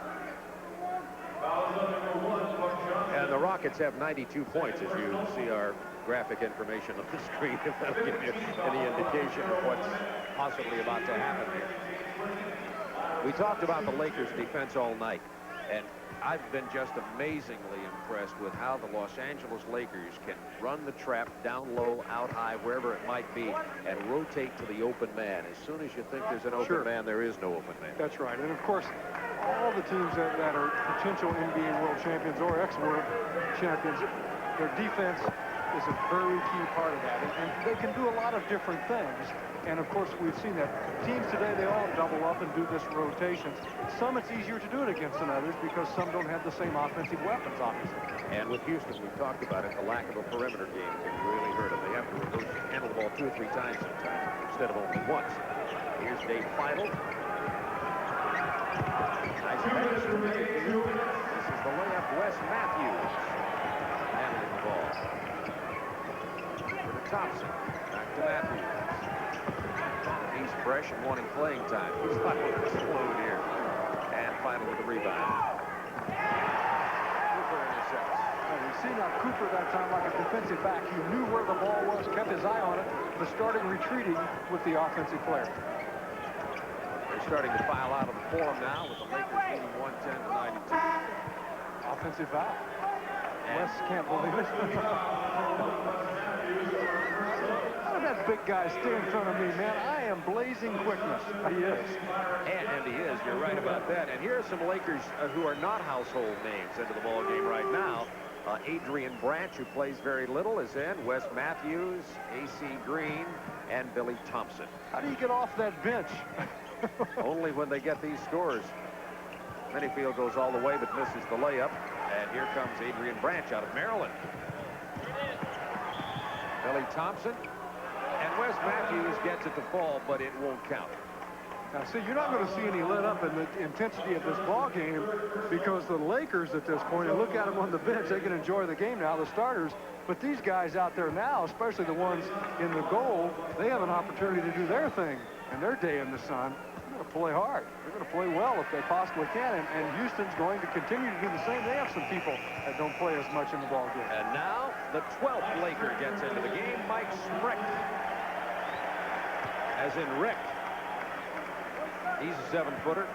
And the Rockets have 92 points, as you see our graphic information on the screen, if that'll give you any indication of what's possibly about to happen here. We talked about the Lakers' defense all night, and I've been just amazingly impressed with how the Los Angeles Lakers can run the trap down low, out high, wherever it might be, and rotate to the open man. As soon as you think there's an open man, there is no open man. That's right. And of course, all the teams that are potential NBA world champions or ex-world champions, their defense is a very key part of that. And they can do a lot of different things. And of course, we've seen that teams today, they all double up and do this rotations. Some it's easier to do it against than others because some don't have the same offensive weapons, obviously. And with Houston, we've talked about it, the lack of a perimeter game can really hurt them. They have to reverse, handle the ball 2 or 3 times sometimes instead of only once. Here's Dave Feidel. Nice pass. This is the layup. Wes Matthews handling the ball. To Thompson. Back to Matthews. He's fresh and wanting playing time. He's not going to explode here. And Feidel with the rebound. Cooper intercepts. You see now Cooper that time like a defensive back. He knew where the ball was, kept his eye on it, but started retreating with the offensive player. They're starting to file out of the forum now with the Lakers leading 110-92. Offensive foul. Wes can't believe it. How did that big guy stay in front of me, man? I am blazing quickness. He is. And he is. You're right about that. And here are some Lakers who are not household names into the ball game right now. Adrian Branch, who plays very little, is in. Wes Matthews, A.C. Green, and Billy Thompson. How do you get off that bench? Only when they get these scores. Manyfield goes all the way but misses the layup. And here comes Adrian Branch out of Maryland. Billy Thompson. And Wes Matthews gets it to fall, but it won't count. Now, see, you're not going to see any let up in the intensity of this ball game because the Lakers at this point, and look at them on the bench, they can enjoy the game now, the starters. But these guys out there now, especially the ones in the goal, they have an opportunity to do their thing in their day in the sun. They're going to play hard. They're going to play well if they possibly can. And Houston's going to continue to do the same. They have some people that don't play as much in the ball game. And now the 12th Laker gets into the game, Mike Sprick. As in Rick. He's a 7-footer.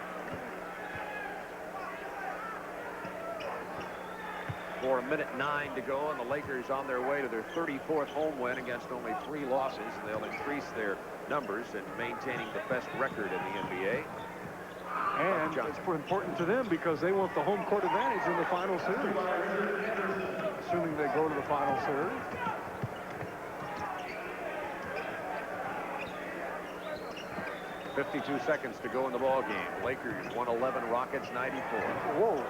4:09 to go, and the Lakers on their way to their 34th home win against only 3 losses. And they'll increase their numbers in maintaining the best record in the NBA. And it's important to them because they want the home court advantage in the final series. Assuming they go to the final series. .52 seconds to go in the ball game. Lakers 111, Rockets 94. Whoa.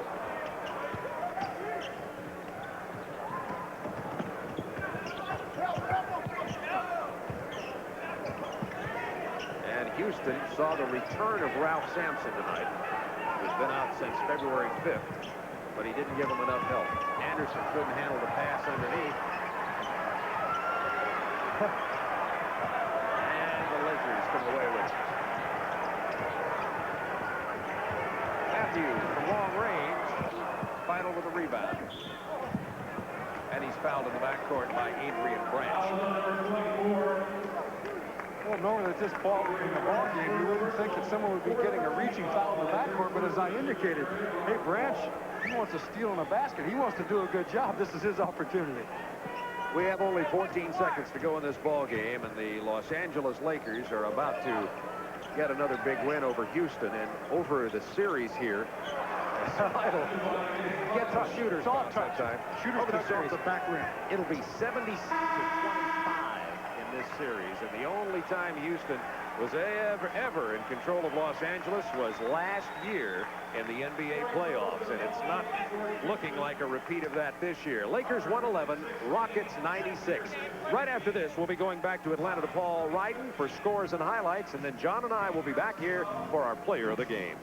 And Houston saw the return of Ralph Sampson tonight, who's been out since February 5th, but he didn't give him enough help. Anderson couldn't handle the pass underneath. And the Lakers come away with it. Matthews from long range, final with a rebound. And he's fouled in the backcourt by Adrian Branch. Well, normally at this ball in the ball game, you wouldn't think that someone would be getting a reaching foul in the backcourt, but as I indicated, hey, Branch, he wants to steal in a basket. He wants to do a good job. This is his opportunity. We have only 14 seconds to go in this ball game, and the Los Angeles Lakers are about to get another big win over Houston, and over the series here. Gets the shooters Soft touch. time. Shooters Over the touch series. off the back rim. It'll be 76 to 25 in this series, and the only time Houston was ever in control of Los Angeles was last year in the NBA playoffs, and it's not looking like a repeat of that this year. Lakers 111, Rockets 96. Right after this, we'll be going back to Atlanta to Paul Ryden for scores and highlights, and then John and I will be back here for our player of the game.